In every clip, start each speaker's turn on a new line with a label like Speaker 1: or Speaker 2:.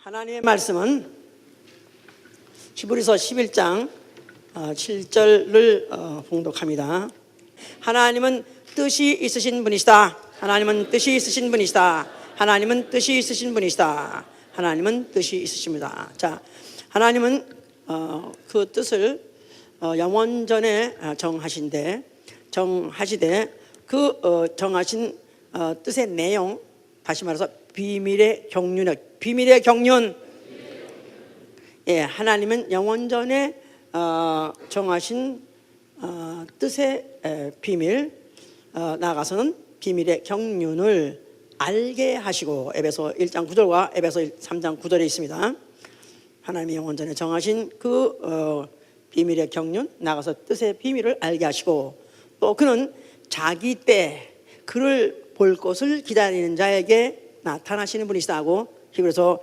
Speaker 1: 하나님의 말씀은 히브리서 11장 7절을 봉독합니다. 하나님은 뜻이 있으신 분이시다. 하나님은 뜻이 있으신 분이시다. 하나님은 뜻이 있으신 분이시다. 하나님은 뜻이 있으십니다. 자, 하나님은 그 뜻을 영원전에 정하시되 그 정하신 뜻의 내용, 다시 말해서 비밀의 경륜. 예, 하나님은 영원전에 정하신 뜻의 비밀, 나아가서는 비밀의 경륜을 알게 하시고, 에베소 1장 9절과 에베소 3장 9절에 있습니다. 하나님이 영원전에 정하신 그 비밀의 경륜, 나아가서 뜻의 비밀을 알게 하시고, 또 그는 자기 때 그를 볼 것을 기다리는 자에게 나타나시는 분이시다고 히브리서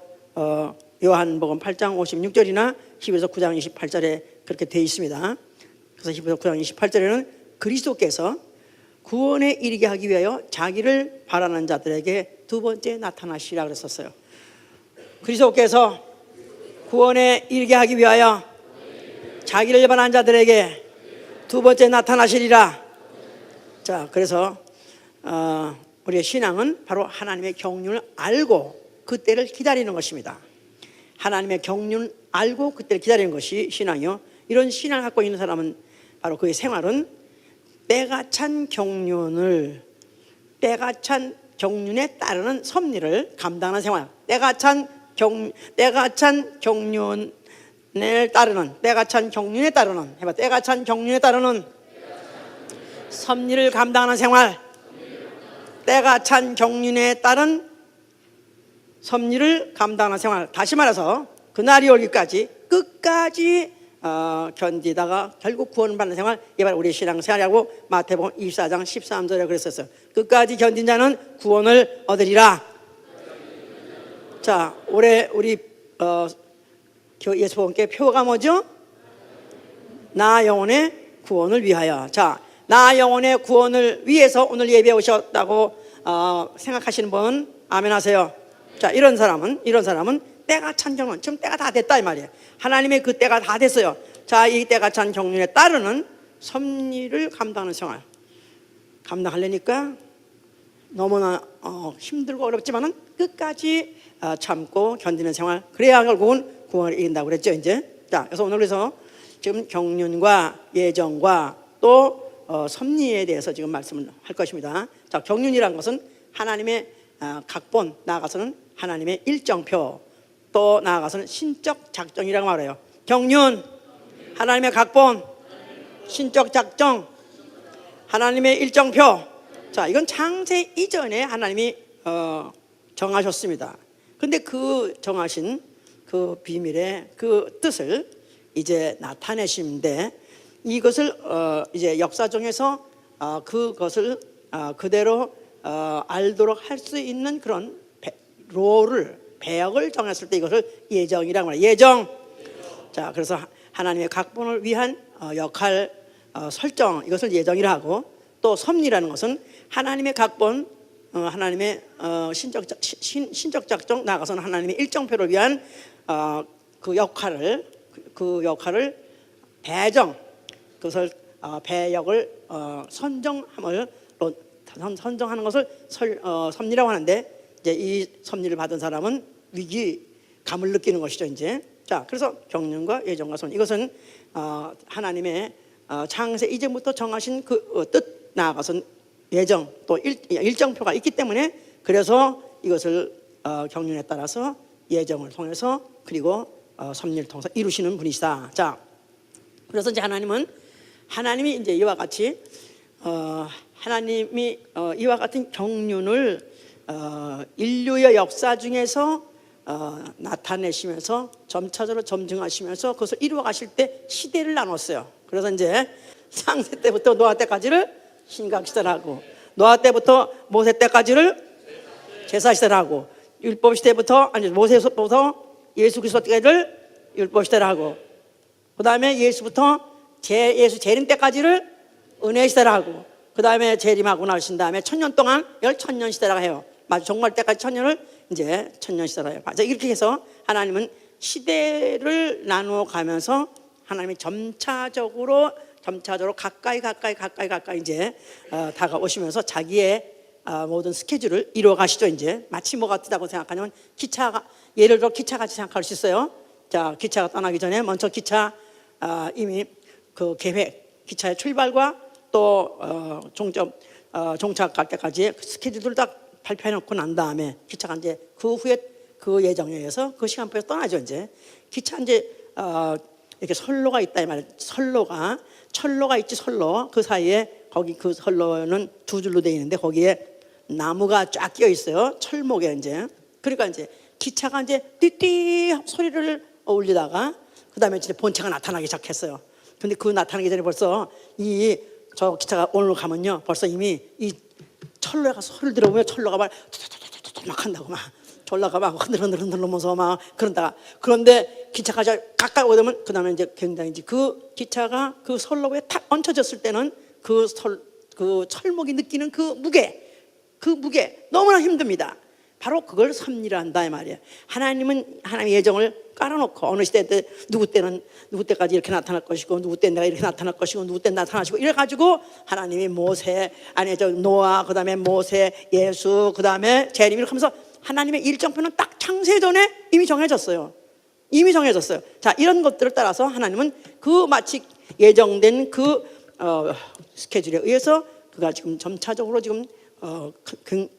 Speaker 1: 요한복음 8장 56절이나 히브리서 9장 28절에 그렇게 되어 있습니다. 그래서 히브리서 9장 28절에는 그리스도께서 구원에 이르게 하기 위하여 자기를 바라는 자들에게 두 번째 나타나시라 그랬었어요. 그리스도께서 구원에 이르게 하기 위하여 자기를 바라는 자들에게 두 번째 나타나시리라. 자, 그래서 우리의 신앙은 바로 하나님의 경륜을 알고 그때를 기다리는 것입니다. 하나님의 경륜을 알고 그때를 기다리는 것이 신앙이요. 이런 신앙을 갖고 있는 사람은 바로 그의 생활은 때가 찬 경륜에 따르는 섭리를 감당하는 생활. 때가 찬 경륜에 따르는 섭리를 감당하는 생활. 때가 찬 경륜에 따른 섭리를 감당하는 생활. 다시 말해서 그날이 오기까지 끝까지 견디다가 결국 구원을 받는 생활, 이게 바로 우리의 신앙생활이라고 마태복음 24장 13절에 그랬었어요. 끝까지 견딘 자는 구원을 얻으리라. 자, 올해 우리 예수님께 표가 뭐죠? 나 영혼의 구원을 위하여. 자, 나 영혼의 구원을 위해서 오늘 예배에 오셨다고 생각하시는 분 아멘 하세요. 자, 이런 사람은 때가 찬 경륜, 지금 때가 다 됐다 이 말이에요. 하나님의 그 때가 다 됐어요. 자, 이 때가 찬 경륜에 따르는 섭리를 감당하는 생활. 감당하려니까 너무나 힘들고 어렵지만은 끝까지 참고 견디는 생활. 그래야 결국은 구원을 이긴다고 그랬죠, 이제. 자, 그래서 오늘 그래서 지금 경륜과 예정과 또 섭리에 대해서 지금 말씀을 할 것입니다. 자, 경륜이라는 것은 하나님의 각본, 나아가서는 하나님의 일정표, 또 나아가서는 신적 작정이라고 말해요. 경륜, 하나님의 각본, 신적 작정, 하나님의 일정표. 자, 이건 창세 이전에 하나님이 정하셨습니다. 근데 그 정하신 그 비밀의 그 뜻을 이제 나타내시는데, 이것을 이제 역사정에서 그것을 그대로 알도록 할 수 있는 그런 배역을 정했을 때 이것을 예정이라고 말해요. 예정. 자, 그래서 하나님의 각본을 위한 역할 설정, 이것을 예정이라 하고, 또 섭리라는 것은 하나님의 각본, 하나님의 신적 작정, 나아가서는 하나님의 일정표를 위한 그 역할을 배정, 그것을 배역을 선정하는 것을 섭리라고 하는데, 이제 이 섭리를 받은 사람은 위기감을 느끼는 것이죠, 이제. 자, 그래서 경륜과 예정과 섭리, 이것은 하나님의 창세 이전부터 정하신 그 뜻, 나아가선 예정, 또 일정표가 있기 때문에, 그래서 이것을 경륜에 따라서 예정을 통해서 그리고 섭리를 통해서 이루시는 분이시다. 자, 그래서 이제 하나님이 이제 이와 같이 하나님이 이와 같은 경륜을 인류의 역사 중에서 나타내시면서 점차적으로 점증하시면서 그것을 이루어 가실 때 시대를 나눴어요. 그래서 이제 창세 때부터 노아 때까지를 신각시대라고, 노아 때부터 모세 때까지를 제사시대라고, 율법 시대부터 모세부터 예수 그리스도 때까지를 율법 시대라고, 그 다음에 예수부터 예수 재림 때까지를 은혜 시대라고, 그 다음에 재림하고 나신 다음에 1000년 동안 열천년 시대라고 해요. 마주 종말 때까지 천년을 이제 천년 시대라요. 맞아. 이렇게 해서 하나님은 시대를 나누어 가면서 하나님이 점차적으로 가까이 이제 다가오시면서 자기의 모든 스케줄을 이루어 가시죠. 이제 마치 뭐 같다고 생각하냐면 기차가, 예를 들어 기차같이 생각할 수 있어요. 자, 기차가 떠나기 전에 먼저 기차 이미 그 계획, 기차의 출발과 또 종착 갈 때까지 스케줄을 딱 발표해 놓고 난 다음에 기차가 이제 그 후에 그 예정에 의해서 그 시간표에 떠나죠. 이제 기차 이제 이렇게 선로가 있다 이 말이에요. 철로가 있지. 선로 그 사이에 거기 그 선로는 두 줄로 되어 있는데 거기에 나무가 쫙 끼어 있어요. 철목에 이제. 그러니까 이제 기차가 이제 띠띠 소리를 울리다가 그다음에 이제 본차가 나타나기 시작했어요. 근데 그 나타나기 전에 벌써 저 기차가 오늘 가면요, 벌써 이미 이 철로에 가서 소리를 들어보면 철로가 막 한다고 막 졸라가 막 흔들면서 막 그런다가, 그런데 기차가 가까이 오면 그다음에 이제 굉장히 이제 그 기차가 그 선로에 탁 얹혀졌을 때는 그 철목이 느끼는 그 무게 너무나 힘듭니다. 바로 그걸 섭리라 한다 이 말이에요. 하나님은 하나님의 예정을 깔아놓고 어느 시대 때 누구 때까지 이렇게 나타날 것이고 누구 때 내가 이렇게 나타날 것이고 누구 때 나타나시고 이래가지고 하나님이 노아, 그다음에 모세, 예수, 그다음에 재림 이렇게 하면서 하나님의 일정표는 딱 창세 전에 이미 정해졌어요. 자, 이런 것들을 따라서 하나님은 그 마치 예정된 그 스케줄에 의해서 그가 지금 점차적으로 지금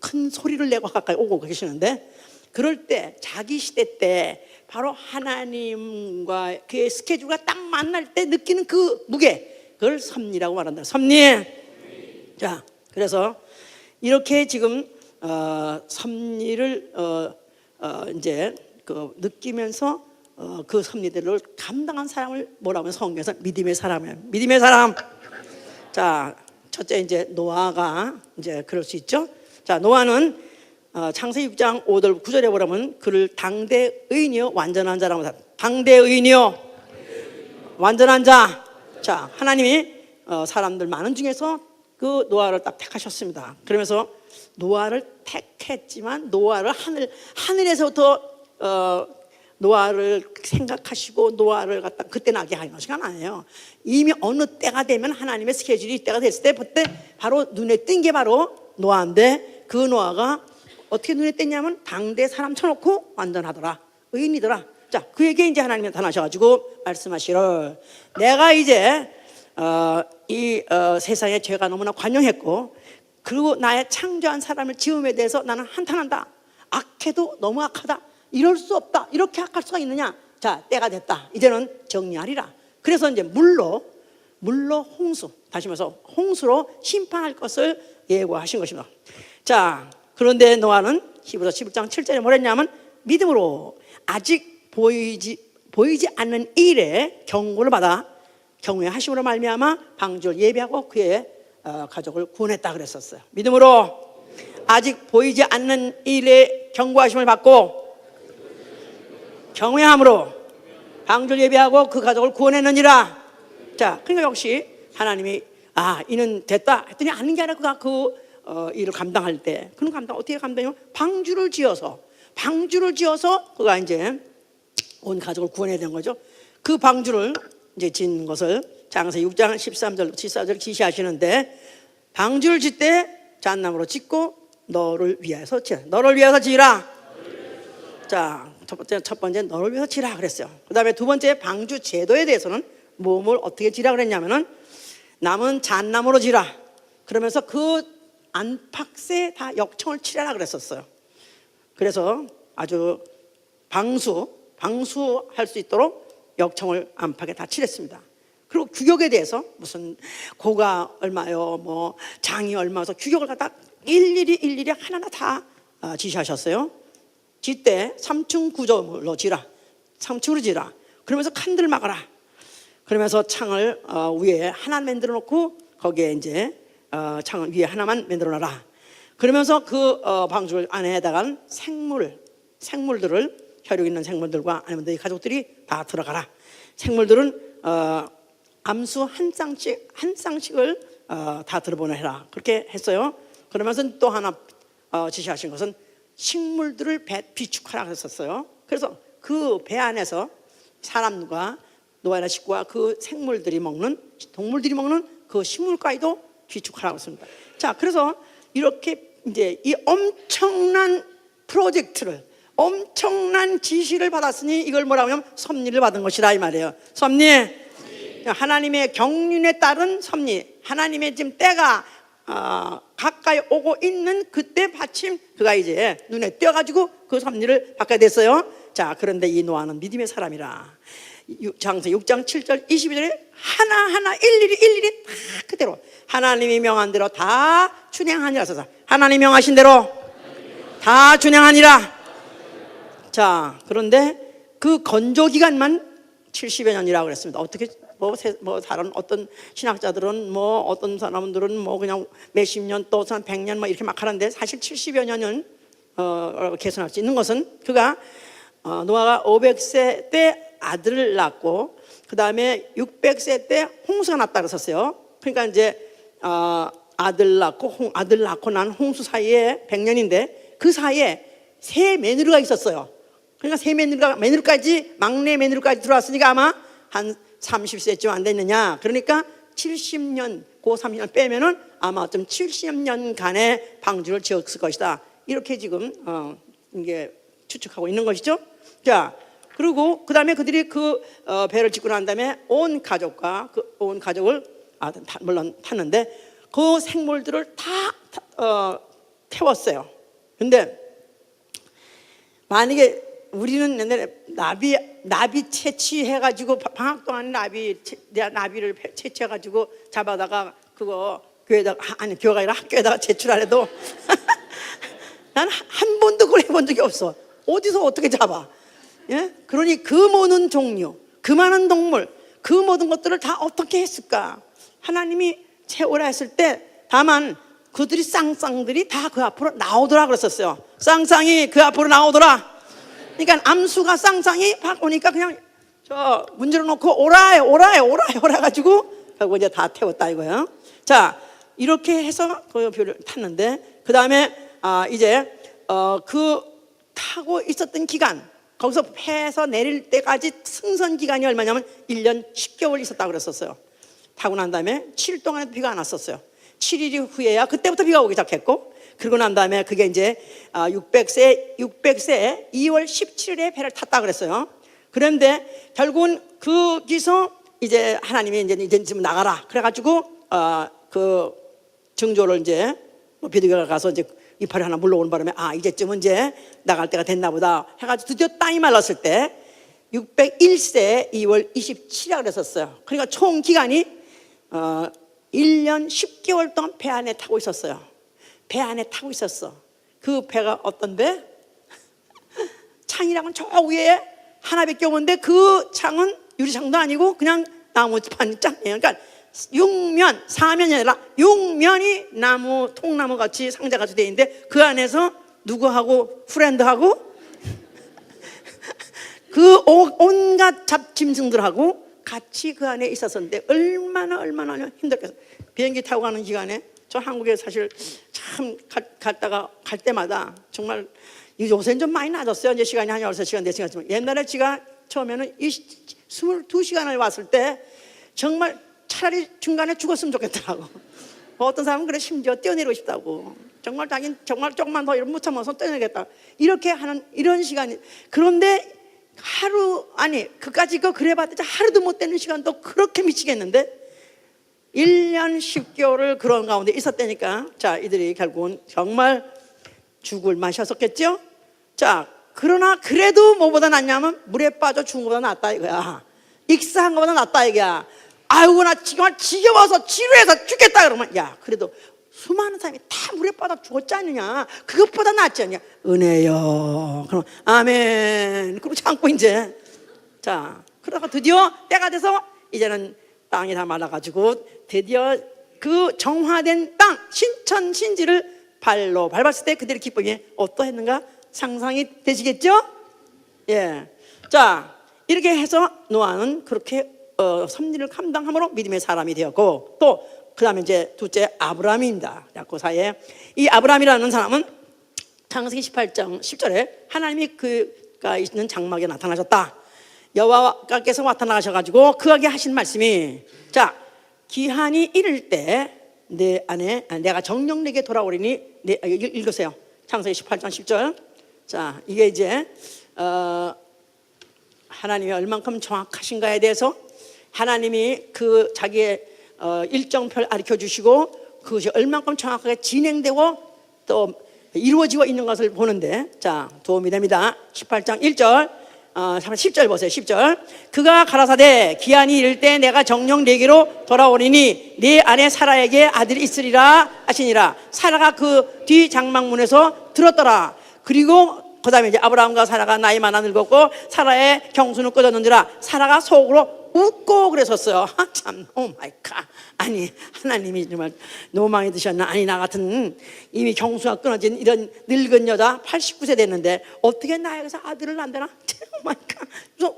Speaker 1: 큰 소리를 내고 가까이 오고 계시는데, 그럴 때 자기 시대 때 바로 하나님과 그의 스케줄과 딱 만날 때 느끼는 그 무게, 그걸 섭리라고 말한다. 섭리. 자, 그래서 이렇게 지금 섭리를 이제 느끼면서 그 섭리들을 감당한 사람을 뭐라고 하면 성경에서 믿음의 사람이에요. 믿음의 사람. 자, 첫째 이제 노아가 이제 그럴 수 있죠. 자, 노아는 창세기 6장 5절 9절에 보면 그를 당대 의인이요 완전한 자라고 합니다. 당대 의인이요 완전한 자. 자, 하나님이 사람들 많은 중에서 그 노아를 딱 택하셨습니다. 그러면서 노아를 택했지만 노아를 하늘에서부터 노아를 생각하시고 노아를 갖다 그때 나게 하는 것이 아니에요. 이미 어느 때가 되면 하나님의 스케줄이 때가 됐을 때 그때 바로 눈에 띈 게 바로 노아인데, 그 노아가 어떻게 눈에 띄냐면 당대 사람 쳐놓고 완전하더라, 의인이더라. 자, 그에게 이제 하나님이 나타나셔가지고 말씀하시를, 내가 이제 이 세상에 죄가 너무나 관영했고 그리고 나의 창조한 사람을 지음에 대해서 나는 한탄한다. 악해도 너무 악하다. 이럴 수 없다. 이렇게 악할 수가 있느냐. 자, 때가 됐다. 이제는 정리하리라. 그래서 이제 물로 홍수, 다시 말해서 홍수로 심판할 것을 예고하신 것입니다. 자, 그런데 노아는 히브리서 11장 7절에 뭐랬냐면 믿음으로 아직 보이지 않는 일에 경고를 받아 경외의 하심으로 말미암아 방주를 예비하고 그의 가족을 구원했다 그랬었어요. 믿음으로 아직 보이지 않는 일에 경고하심을 받고 경외함으로 방주를 예비하고 그 가족을 구원했느니라. 자, 그러니까 역시 하나님이 이는 됐다 했더니 아닌 게 아니라 그가 그 일을 감당할 때 그는 어떻게 감당해요? 방주를 지어서 그가 이제 온 가족을 구원해야 되는 거죠. 그 방주를 이제 짓는 것을 창세기 6장 13절 14절 지시하시는데, 방주를 짓되 잣나무로 짓고 너를 위해서 지으라. 자, 첫 번째 너를 위해서 지라 그랬어요. 그 다음에 두 번째 방주 제도에 대해서는 뭘 어떻게 지라 그랬냐면은 남은 잣나무로 지라. 그러면서 그 안팎에 다 역청을 칠하라 그랬었어요. 그래서 아주 방수할 수 있도록 역청을 안팎에 다 칠했습니다. 그리고 규격에 대해서 무슨 고가 얼마요, 뭐 장이 얼마서 규격을 갖다 일일이 하나하나 다 지시하셨어요. 짓때 3층 구조물로 지라. 3층으로 지라. 그러면서 칸들을 막아라. 그러면서 창을 위에 하나 만들어 놓고 거기에 이제 창을 위에 하나만 만들어 놔라. 그러면서 그 방주 안에다가 생물들을 혈육 있는 생물들과 아니면 너희 가족들이 다 들어가라. 생물들은 암수 한 쌍씩을 다 들어보내라. 그렇게 했어요. 그러면서 또 하나 지시하신 것은 식물들을 비축하라 했었어요. 그래서 그 배 안에서 사람과 노아나 식구와 그 생물들이 먹는, 동물들이 먹는 그 식물가에도 비축하라고 했습니다. 자, 그래서 이렇게 이제 이 엄청난 프로젝트를, 엄청난 지시를 받았으니 이걸 뭐라고 하면 섭리를 받은 것이다 이 말이에요. 섭리, 하나님의 경륜에 따른 섭리, 하나님의 지금 때가 가까이 오고 있는 그때 마침 그가 이제 눈에 띄어가지고 그 섭리를 받게 됐어요. 자, 그런데 이 노아는 믿음의 사람이라 장세 6장 7절 22절에 하나하나 일일이 다 그대로 하나님이 명한 대로 다 준행하니라 써서, 하나님 명하신 대로 다 준행하니라. 자, 그런데 그 건조 기간만 70여 년이라고 그랬습니다. 어떻게 뭐 다른 어떤 신학자들은 뭐 어떤 사람들은 뭐 그냥 몇십 년 또 100년 뭐 이렇게 막 하는데, 사실 70여 년은 계산할 수 있는 것은 그가 노아가 500세 때 아들을 낳고 그 다음에 600세 때 홍수가 났다 그랬었어요. 그러니까 이제 아들 낳고 난 홍수 사이에 100년인데 그 사이에 세 며느리가 있었어요. 그러니까 세 며느리까지, 막내 며느리까지 들어왔으니까 아마 한 30세쯤 안 됐느냐. 그러니까 70년, 그 30년 빼면은 아마 좀 70년간의 방주를 지었을 것이다. 이렇게 지금 이게 추측하고 있는 것이죠. 자, 그리고 그 다음에 그들이 그 배를 짓고 난 다음에 온 가족을 물론 탔는데 그 생물들을 다 태웠어요. 근데 만약에 우리는 옛날에 나비 채취해가지고 방학 동안 나비를 채취해가지고 잡아다가 그거 교회에다가, 아니 교회가 아니라 학교에다가 제출하래도 난 한 번도 그걸 해본 적이 없어. 어디서 어떻게 잡아? 예? 그러니 그 모든 종류, 그 많은 동물, 그 모든 것들을 다 어떻게 했을까? 하나님이 채우라 했을 때 다만 그들이 쌍쌍들이 다 그 앞으로 나오더라 그랬었어요. 쌍쌍이 그 앞으로 나오더라. 그러니까 암수가 쌍쌍이 팍 오니까 그냥 저 문제를 놓고 오라 가지고 결국 이제 다 태웠다 이거예요. 자, 이렇게 해서 그 표를 탔는데 그 다음에 이제 그 타고 있었던 기간, 거기서 배에서 내릴 때까지 승선 기간이 얼마냐면 1년 10개월 있었다고 그랬었어요. 타고 난 다음에 7일 동안 비가 안 왔었어요. 7일 후에야 그때부터 비가 오기 시작했고, 그러고 난 다음에 그게 이제 600세 2월 17일에 배를 탔다 그랬어요. 그런데 결국은 거기서 이제 하나님이 이제 지금 나가라 그래가지고 그 증조를 이제 비둘기가 가서 이제 이파리 하나 물러오는 바람에 이제쯤은 이제 나갈 때가 됐나 보다 해가지고 드디어 땅이 말랐을 때 601세 2월 27일이라고 그랬었어요. 그러니까 총 기간이 1년 10개월 동안 배 안에 타고 있었어요. 배 안에 타고 있었어. 그 배가 어떤 배? 창이랑은 저 위에 하나밖에 없는데 그 창은 유리창도 아니고 그냥 나무판 짱이에요. 그러니까 6면, 4면이 아니라 6면이 나무, 통나무 같이 상자같이 되어 있는데 그 안에서 누구하고 프렌드하고 그 온갖 짐승들하고 같이 그 안에 있었었는데 얼마나 힘들겠어요. 비행기 타고 가는 기간에 저 한국에 사실 참 갈 때마다 정말 요새는 좀 많이 낮았어요. 이제 시간이 한 13시간, 4시간. 옛날에 제가 처음에는 22시간을 왔을 때 정말 차라리 중간에 죽었으면 좋겠더라고. 어떤 사람은 그래 심지어 뛰어내리고 싶다고. 정말 자기는 정말 조금만 더 못 참아서 뛰어내겠다. 이렇게 하는 이런 시간이. 그런데 그까지 그래봤자 하루도 못 되는 시간도 그렇게 미치겠는데 1년 10개월을 그런 가운데 있었다니까. 자, 이들이 결국은 정말 죽을 맛이었었겠죠. 자, 그러나 그래도 뭐보다 낫냐면 물에 빠져 죽은 것보다 낫다 이거야. 익사한 것보다 낫다 이거야. 아이고 나 정말 지겨워서 지루해서 죽겠다 그러면 야, 그래도 수많은 사람이 다 물에 빠져 죽었지 않느냐. 그것보다 낫지 않냐. 은혜요. 그럼 아멘. 그러고 참고 이제 자, 그러다가 드디어 때가 돼서 이제는 땅이 다 말라가지고 드디어 그 정화된 땅 신천 신지를 발로 밟았을 때 그들의 기쁨이 어떠했는가 상상이 되시겠죠? 예. 자, 이렇게 해서 노아는 그렇게 섭리를 감당함으로 믿음의 사람이 되었고, 또 그 다음에 이제 둘째 아브라함입니다. 그 사이에 이 아브라함이라는 사람은 창세기 18장 10절에 하나님이 그가 있는 장막에 나타나셨다. 여호와께서 나타나셔가지고 그에게 하신 말씀이, 자, 기한이 이를 때 내 안에 내가 정령 내게 돌아오리니, 읽으세요. 창세기 18장 10절. 자, 이게 이제 하나님이 얼만큼 정확하신가에 대해서 하나님이 그 자기의 일정표를 가르쳐 주시고 그것이 얼만큼 정확하게 진행되고 또 이루어지고 있는 것을 보는데, 자, 도움이 됩니다. 18장 1절, 10절 보세요. 10절. 그가 가라사대 기한이 이를 때 내가 정녕 네게로 돌아오리니 네 안에 사라에게 아들이 있으리라 하시니라. 사라가 그 뒤 장막문에서 들었더라. 그리고 그 다음에 이제 아브라함과 사라가 나이 많아 늙었고 사라의 경수는 끊어졌느니라. 사라가 속으로 웃고 그랬었어요. 참, 오 마이 갓. 아니, 하나님이 정말 노망이 드셨나? 아니, 나 같은 이미 경수가 끊어진 이런 늙은 여자 89세 됐는데 어떻게 나에게서 아들을 낳는다나? 오 마이 갓.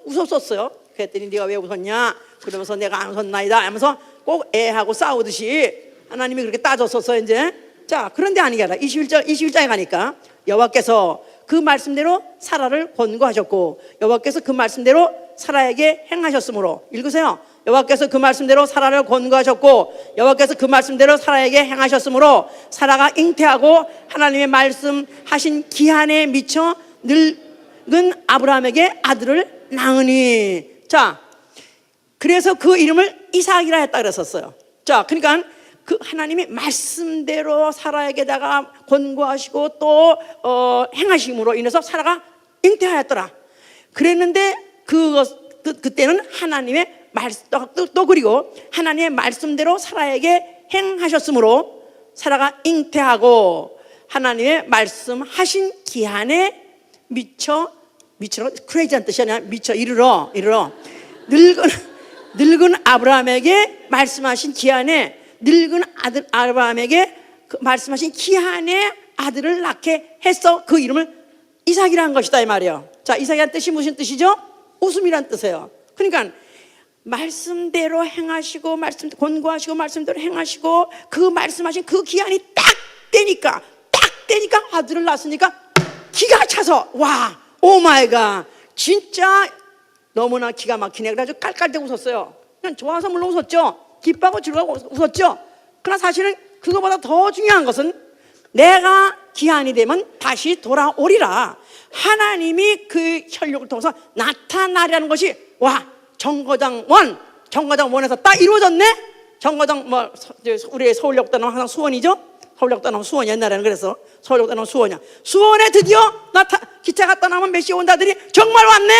Speaker 1: 웃었었어요. 그랬더니 네가 왜 웃었냐? 그러면서 내가 안 웃었나이다 하면서 꼭 애하고 싸우듯이 하나님이 그렇게 따졌었어 이제. 자, 그런데 아니게 아니라 21장에 가니까 여호와께서 그 말씀대로 사라를 권고하셨고 여호와께서 그 말씀대로 사라에게 행하셨으므로, 읽으세요. 여호와께서 그 말씀대로 사라를 권고하셨고 여호와께서 그 말씀대로 사라에게 행하셨으므로 사라가 잉태하고 하나님의 말씀하신 기한에 미쳐 늙은 아브라함에게 아들을 낳으니. 자, 그래서 그 이름을 이삭이라 했다 그랬었어요. 자, 그러니까 그 하나님이 말씀대로 사라에게다가 권고하시고 또 행하심으로 인해서 사라가 잉태하였더라. 그랬는데 그때는 하나님의 말씀 또 그리고 하나님의 말씀대로 사라에게 행하셨으므로 사라가 잉태하고 하나님의 말씀하신 기한에 미쳐 크레이지한 뜻이 아니라 미쳐 이르러 늙은 아브라함에게 말씀하신 기한에 늙은 아들 아브라함에게 그 말씀하신 기한에 아들을 낳게 했어. 그 이름을 이삭이라는 것이다 이 말이에요. 자, 이삭이란 뜻이 무슨 뜻이죠? 웃음이란 뜻이에요. 그러니까 말씀대로 행하시고 권고하시고 말씀대로 행하시고 그 말씀하신 그 기한이 딱 되니까 아들을 낳았으니까 기가 차서 와, 오 마이 갓, 진짜 너무나 기가 막히네. 그래가지고 깔깔대고 웃었어요. 그냥 좋아서 물론 웃었죠. 기뻐하고 즐거워 웃었죠. 그러나 사실은 그거보다 더 중요한 것은 내가 기한이 되면 다시 돌아오리라. 하나님이 그 혈육을 통해서 나타나려는 것이 와, 정거장 원에서 딱 이루어졌네. 정거장 우리 서울역단은 항상 수원이죠. 서울역단은 수원, 옛날에는 그래서 서울역단은 수원이야. 수원에 드디어 기차가 떠나면 몇 시에 온다더니 정말 왔네.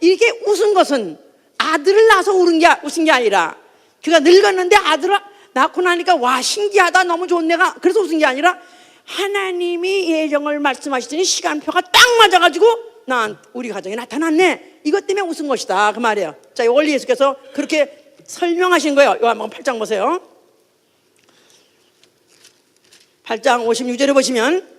Speaker 1: 이렇게 웃은 것은 아들을 낳아서 웃은 게 아니라 그가 늙었는데 아들을 낳고 나니까 와, 신기하다, 너무 좋은 내가 그래서 웃은 게 아니라 하나님이 예정을 말씀하시더니 시간표가 딱 맞아가지고 우리 가정에 나타났네. 이것 때문에 웃은 것이다 그 말이에요. 자, 원리 예수께서 그렇게 설명하신 거예요. 요한복음 8장 보세요. 8장 56절에 보시면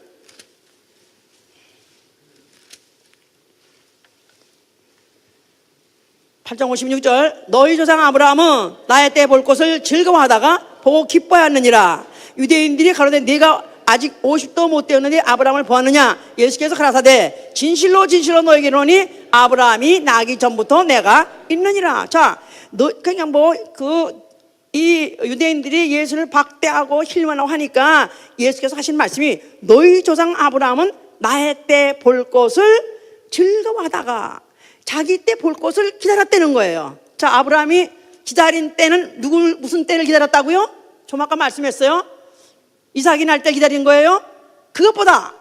Speaker 1: (8장 56절) 너희 조상 아브라함은 나의 때 볼 것을 즐거워하다가 보고 기뻐하였느니라. 유대인들이 가로되 네가 아직 50도 못 되었는데 아브라함을 보았느냐? 예수께서 가라사대 진실로 너에게 이르노니 아브라함이 나기 전부터 내가 있느니라. 자, 그냥 이 유대인들이 예수를 박대하고 힐만하고 하니까 예수께서 하신 말씀이 너희 조상 아브라함은 나의 때 볼 것을 즐거워하다가 자기 때 볼 것을 기다렸다는 거예요. 자, 아브라함이 기다린 때는 무슨 때를 기다렸다고요? 좀 아까 말씀했어요. 이삭이 날 때 기다린 거예요. 그것보다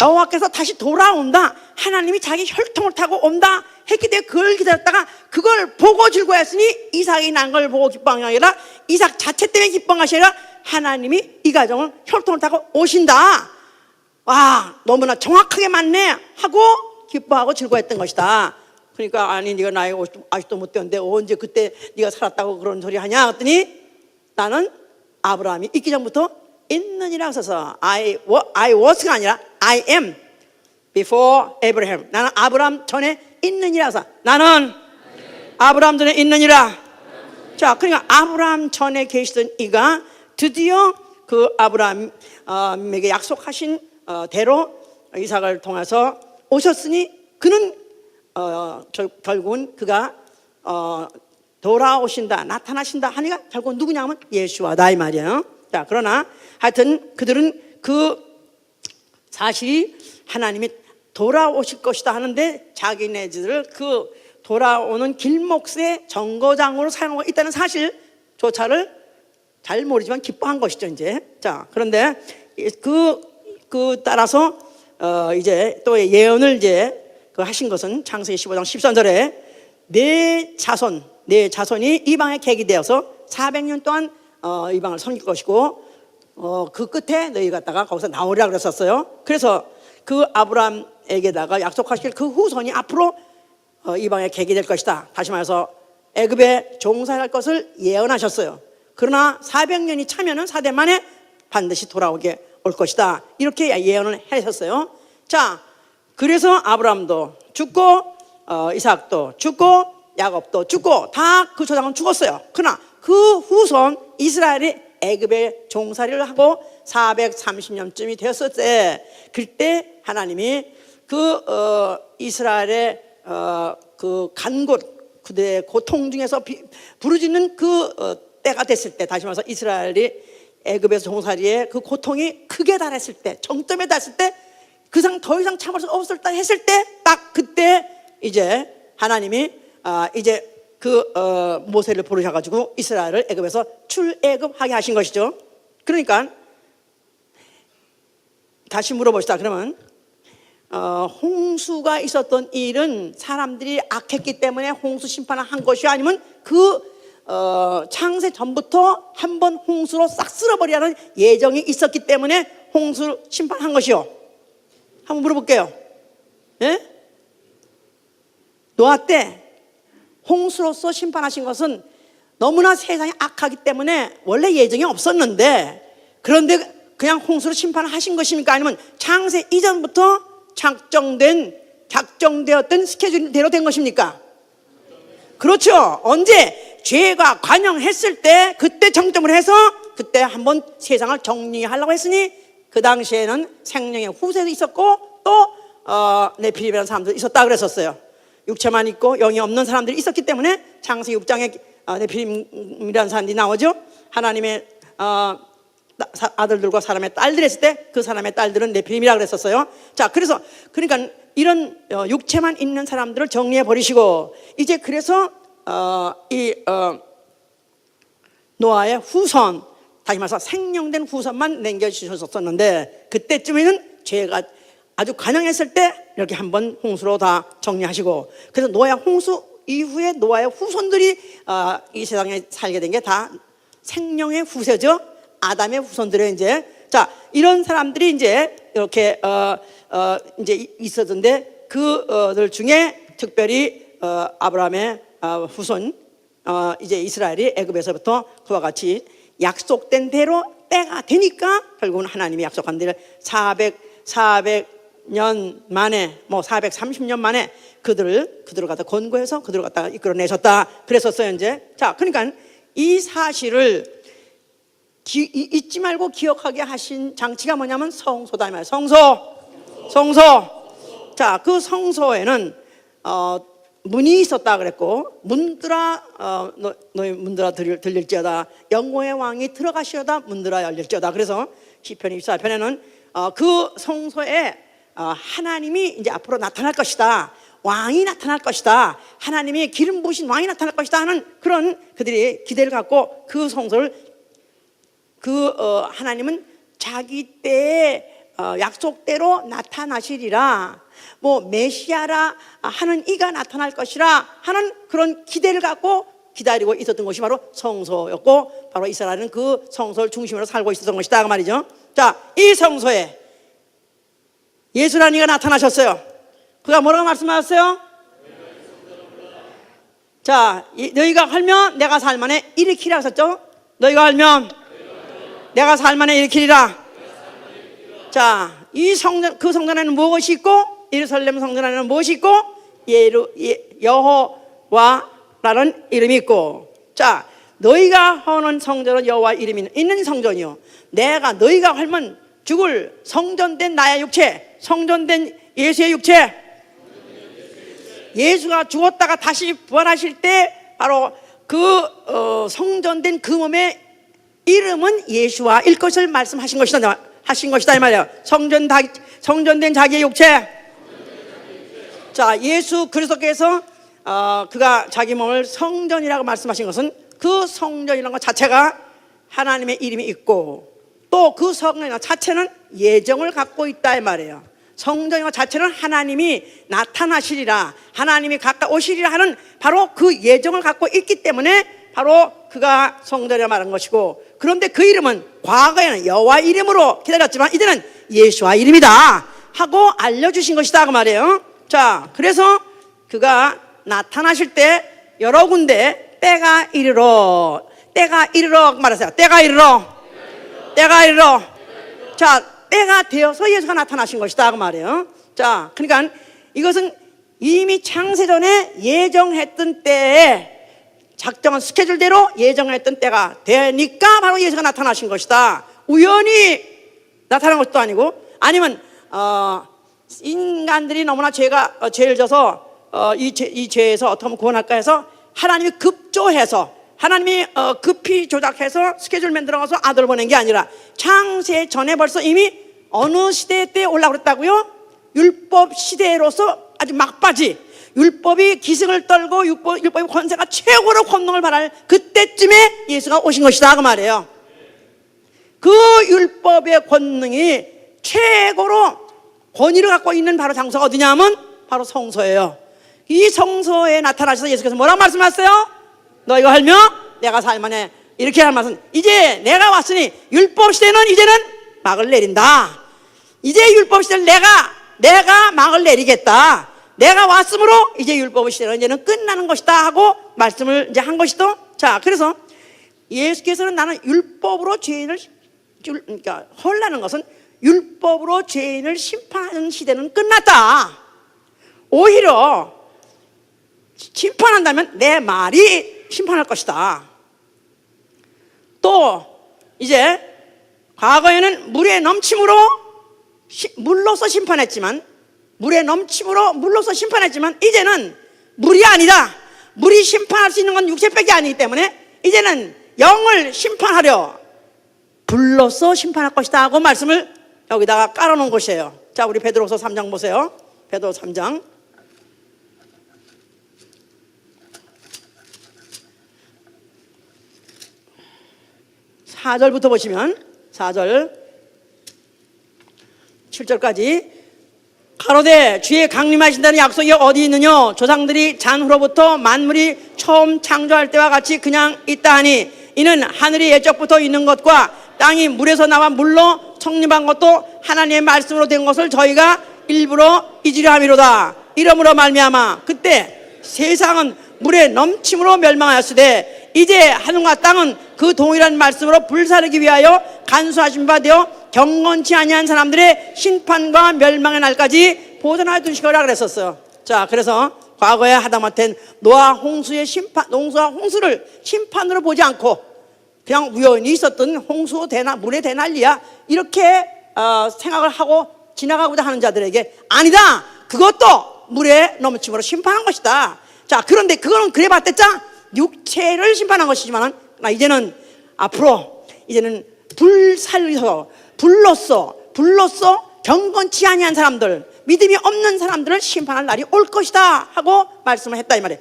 Speaker 1: 여호와께서 다시 돌아온다, 하나님이 자기 혈통을 타고 온다 했기 때문에 그걸 기다렸다가 그걸 보고 즐거워했으니 이삭이 난 걸 보고 기뻐한 게 아니라 이삭 자체 때문에 기뻐한 것이 아니라 하나님이 이 가정을 혈통을 타고 오신다. 와, 너무나 정확하게 맞네 하고 기뻐하고 즐거워했던 것이다. 그러니까 아니 네가 나이 아직도 못 되었는데 언제 그때 네가 살았다고 그런 소리 하냐 했더니 나는 아브라함이 있기 전부터 있느니라 써서 I was가 아니라 I am before Abraham. 나는 아브라함 전에 있느니라 서 나는 아브라함 전에 있느니라. 자, 그러니까 아브라함 전에 계시던 이가 드디어 그 아브라함에게 약속하신 대로 이삭을 통해서 오셨으니 그는 결국은 그가 돌아오신다, 나타나신다 하니까 결국 누구냐 하면 예수와다 이 말이에요. 자, 그러나 하여튼 그들은 그 사실이 하나님이 돌아오실 것이다 하는데 자기네들을 그 돌아오는 길목의 정거장으로 사용하고 있다는 사실조차를 잘 모르지만 기뻐한 것이죠 이제. 자, 그런데 따라서 이제 또 예언을 이제 하신 것은 창세기 15장 13절에 내 자손이 이방에 계기되어서 400년 동안 이방을 섬길 것이고 그 끝에 너희 갔다가 거기서 나오리라 그랬었어요. 그래서 그 아브라함에게다가 약속하실 그 후손이 앞으로 이방에 계기될 것이다. 다시 말해서 애굽에 종살할 것을 예언하셨어요. 그러나 400년이 차면은 4대 만에 반드시 돌아오게 올 것이다. 이렇게 예언을 하셨어요. 자, 그래서 아브라함도 죽고 이삭도 죽고 야곱도 죽고 다 그 조상은 죽었어요. 그러나 그 후손 이스라엘이 애굽에 종살이를 하고 430년쯤이 되었을 때 그때 하나님이 이스라엘의 그 간곳 그들의 고통 중에서 부르짖는 때가 됐을 때, 다시 말해서 이스라엘이 애굽에서 종살이의 그 고통이 크게 달했을 때, 정점에 달했을 때, 더 이상 참을 수 없었다 했을 때, 딱 그때 이제 하나님이 이제 모세를 부르셔가지고 이스라엘을 애굽에서 출애굽하게 하신 것이죠. 그러니까 다시 물어봅시다. 그러면 홍수가 있었던 일은 사람들이 악했기 때문에 홍수 심판을 한 것이 아니면 창세 전부터 한번 홍수로 싹 쓸어버리라는 예정이 있었기 때문에 홍수 심판한 것이요? 한번 물어볼게요. 예? 노아 때 홍수로서 심판하신 것은 너무나 세상이 악하기 때문에 원래 예정이 없었는데, 그런데 그냥 홍수로 심판하신 것입니까? 아니면 창세 이전부터 작정되었던 스케줄대로 된 것입니까? 그렇죠. 언제 죄가 관영했을 때 그때 정점을 해서 그때 한번 세상을 정리하려고 했으니 그 당시에는 생명의 후세도 있었고 또 네피림이라는 사람도 있었다 그랬었어요. 육체만 있고 영이 없는 사람들이 있었기 때문에 창세기 6장에 네피림이라는 사람들이 나오죠. 하나님의 아들들과 사람의 딸들이 했을 때 그 사람의 딸들은 네피림이라고 그랬었어요. 자, 그러니까 이런 육체만 있는 사람들을 정리해 버리시고 이제 그래서 노아의 후손, 다시 말해서 생명된 후손만 남겨주셨었는데 그때쯤에는 죄가 아주 관영했을 때 이렇게 한번 홍수로 다 정리하시고, 그래서 노아의 홍수 이후에 노아의 후손들이 이 세상에 살게 된 게 다 생명의 후세죠. 아담의 후손들의 이제, 자, 이런 사람들이 이제 이렇게 이제 있었는데 그들 중에 특별히 아브라함의 후손 이제 이스라엘이 애굽에서부터 그와 같이 약속된 대로 때가 되니까 결국은 하나님이 약속한 대로 400년 만에 430년 만에 그들을 갖다 권고해서 그들을 갖다가 이끌어내셨다 그랬었어요 이제. 자, 그러니까 이 사실을 잊지 말고 기억하게 하신 장치가 뭐냐면 성소다 이 말이에요. 성소. 자, 그 성소에는 문이 있었다 그랬고, 문들아 너희 문들아 들릴지어다, 영광의 왕이 들어가시어다 문들아 열릴지어다. 그래서 시편 24편에는 그 성소에 하나님이 이제 앞으로 나타날 것이다, 왕이 나타날 것이다, 하나님이 기름 부으신 왕이 나타날 것이다 하는 그런 그들이 기대를 갖고 그 성소를 하나님은 자기 때에 약속대로 나타나시리라, 메시아라 하는 이가 나타날 것이라 하는 그런 기대를 갖고 기다리고 있었던 것이 바로 성소였고, 바로 이스라엘은 그 성소를 중심으로 살고 있었던 것이다 그 말이죠. 자, 이 성소에 예수라는 이가 나타나셨어요. 그가 뭐라고 말씀하셨어요? 자, 너희가 헐면 내가 살만에 일으키라 하셨죠. 너희가 헐면 내가 살만에 일으키리라. 자, 이 성전, 그 성전에는 무엇이 있고, 예루살렘 성전 안에는 무엇이 있고, 여호와라는 이름이 있고. 자, 너희가 허는 성전은 여호와 이름이 있는 성전이요, 너희가 헐면 죽을 성전된 나의 육체, 성전된 예수의 육체, 예수가 죽었다가 다시 부활하실 때 바로 그 성전된 그 몸의 이름은 예수와일 것을 말씀하신 것이다, 하신 것이다 이 말이에요. 성전된 자기의 육체. 자, 예수 그리스도께서 그가 자기 몸을 성전이라고 말씀하신 것은 그 성전이라는 것 자체가 하나님의 이름이 있고 또 그 성전 자체는 예정을 갖고 있다 이 말이에요. 성전 자체는 하나님이 나타나시리라, 하나님이 가까이 오시리라 하는 바로 그 예정을 갖고 있기 때문에 바로 그가 성전이라 말한 것이고, 그런데 그 이름은 과거에는 여호와 이름으로 기다렸지만 이제는 예수와 이름이다 하고 알려주신 것이다 그 말이에요. 자, 그래서 그가 나타나실 때 여러 군데 때가 이르러 말하세요. 때가 이르러. 자, 때가 되어서 예수가 나타나신 것이다 그 말이에요. 자, 그러니까 이것은 이미 창세전에 예정했던 때에 작정한 스케줄대로 예정했던 때가 되니까 바로 예수가 나타나신 것이다. 우연히 나타난 것도 아니고, 아니면 인간들이 너무나 죄를 져서 이 죄에서 어떻게 하면 구원할까 해서 하나님이 급조해서 하나님이 급히 조작해서 스케줄 만들어가서 아들을 보낸 게 아니라 창세 전에 벌써 이미 어느 시대 때 올라오고 그랬다고요? 율법 시대로서 아주 막바지, 율법이 기승을 떨고 율법의 권세가 최고로 권능을 발할 그때쯤에 예수가 오신 것이다 그 말이에요. 그 율법의 권능이 최고로 권위를 갖고 있는 바로 장소가 어디냐 하면 바로 성소예요. 이 성소에 나타나셔서 예수께서 뭐라고 말씀하셨어요? 너 이거 알며 내가 살만해, 이렇게 할 말씀. 이제 내가 왔으니 율법 시대는 이제는 막을 내린다. 이제 율법 시대를 내가 막을 내리겠다. 내가 왔으므로 이제 율법 시대는 이제는 끝나는 것이다 하고 말씀을 이제 한 것이죠. 자, 그래서 예수께서는 나는 율법으로 죄인을, 그러니까 헐라는 것은 율법으로 죄인을 심판하는 시대는 끝났다. 오히려 심판한다면 내 말이 심판할 것이다. 또 이제 과거에는 물에 넘침으로 물로서 심판했지만 이제는 물이 아니다. 물이 심판할 수 있는 건 육체밖에 아니기 때문에 이제는 영을 심판하려 불로서 심판할 것이다 하고 말씀을 여기다가 깔아놓은 것이에요. 자, 우리 베드로서 3장 보세요. 베드로 3장 4절부터 보시면 4절 7절까지 가로되 주의 강림하신다는 약속이 어디 있느냐? 조상들이 잔후로부터 만물이 처음 창조할 때와 같이 그냥 있다 하니 이는 하늘이 예적부터 있는 것과 땅이 물에서 나와 물로 성립한 것도 하나님의 말씀으로 된 것을 저희가 일부러 잊으려 함이로다. 이러므로 말미암아 그때 세상은 물에 넘침으로 멸망하였으되 이제 하늘과 땅은 그 동일한 말씀으로 불사르기 위하여 간수하신 바 되어 경건치 아니한 사람들의 심판과 멸망의 날까지 보존하여 두시거라 그랬었어요. 자, 그래서 과거에 하다못해 노아 홍수의 홍수를 심판으로 보지 않고 그냥 우연히 있었던 홍수 물의 대난리야 이렇게 생각을 하고 지나가고자 하는 자들에게 아니다, 그것도 물에 넘침으로 심판한 것이다. 자, 그런데 그거는 그래 봤댔자 육체를 심판한 것이지만 이제는 앞으로 이제는 불로써 경건치 아니한 사람들, 믿음이 없는 사람들을 심판할 날이 올 것이다 하고 말씀을 했다 이 말이에요.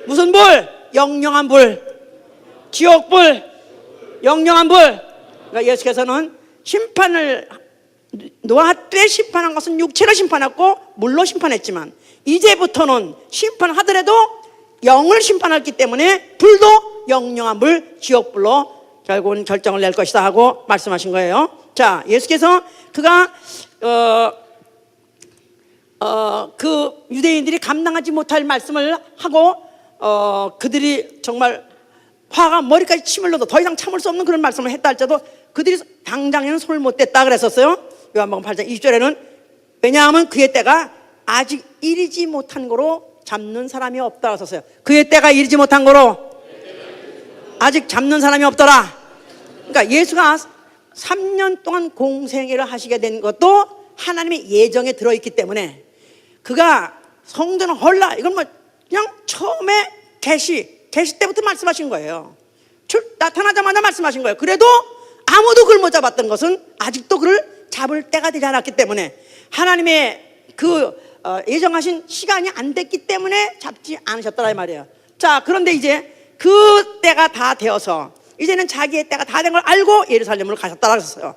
Speaker 1: 무슨 불? 영영한 불, 지옥불, 영영한 불. 그러니까 예수께서는 심판을 노아 때 심판한 것은 육체로 심판했고 물로 심판했지만 이제부터는 심판하더라도 영을 심판했기 때문에 불도 영영한 불, 지옥불로 결국은 결정을 낼 것이다 하고 말씀하신 거예요. 자, 예수께서 그가 그 유대인들이 감당하지 못할 말씀을 하고 그들이 정말 화가 머리까지 침을 넣어도 더 이상 참을 수 없는 그런 말씀을 했다 할지라도 그들이 당장에는 손을 못 댔다 그랬었어요. 요한복음 8장 20절에는 왜냐하면 그의 때가 아직 이르지 못한 거로 잡는 사람이 없다 그랬었어요. 그의 때가 이르지 못한 거로 아직 잡는 사람이 없더라. 그러니까 예수가 3년 동안 공생애를 하시게 된 것도 하나님의 예정에 들어있기 때문에 그가 성전을 헐라 이건 뭐 그냥 처음에 계시 때부터 말씀하신 거예요. 나타나자마자 말씀하신 거예요. 그래도 아무도 그를 못 잡았던 것은 아직도 그를 잡을 때가 되지 않았기 때문에 하나님의 예정하신 시간이 안 됐기 때문에 잡지 않으셨더라 이 말이에요. 자, 그런데 이제 그 때가 다 되어서 이제는 자기의 때가 다 된 걸 알고 예루살렘으로 가셨다라 그랬어요.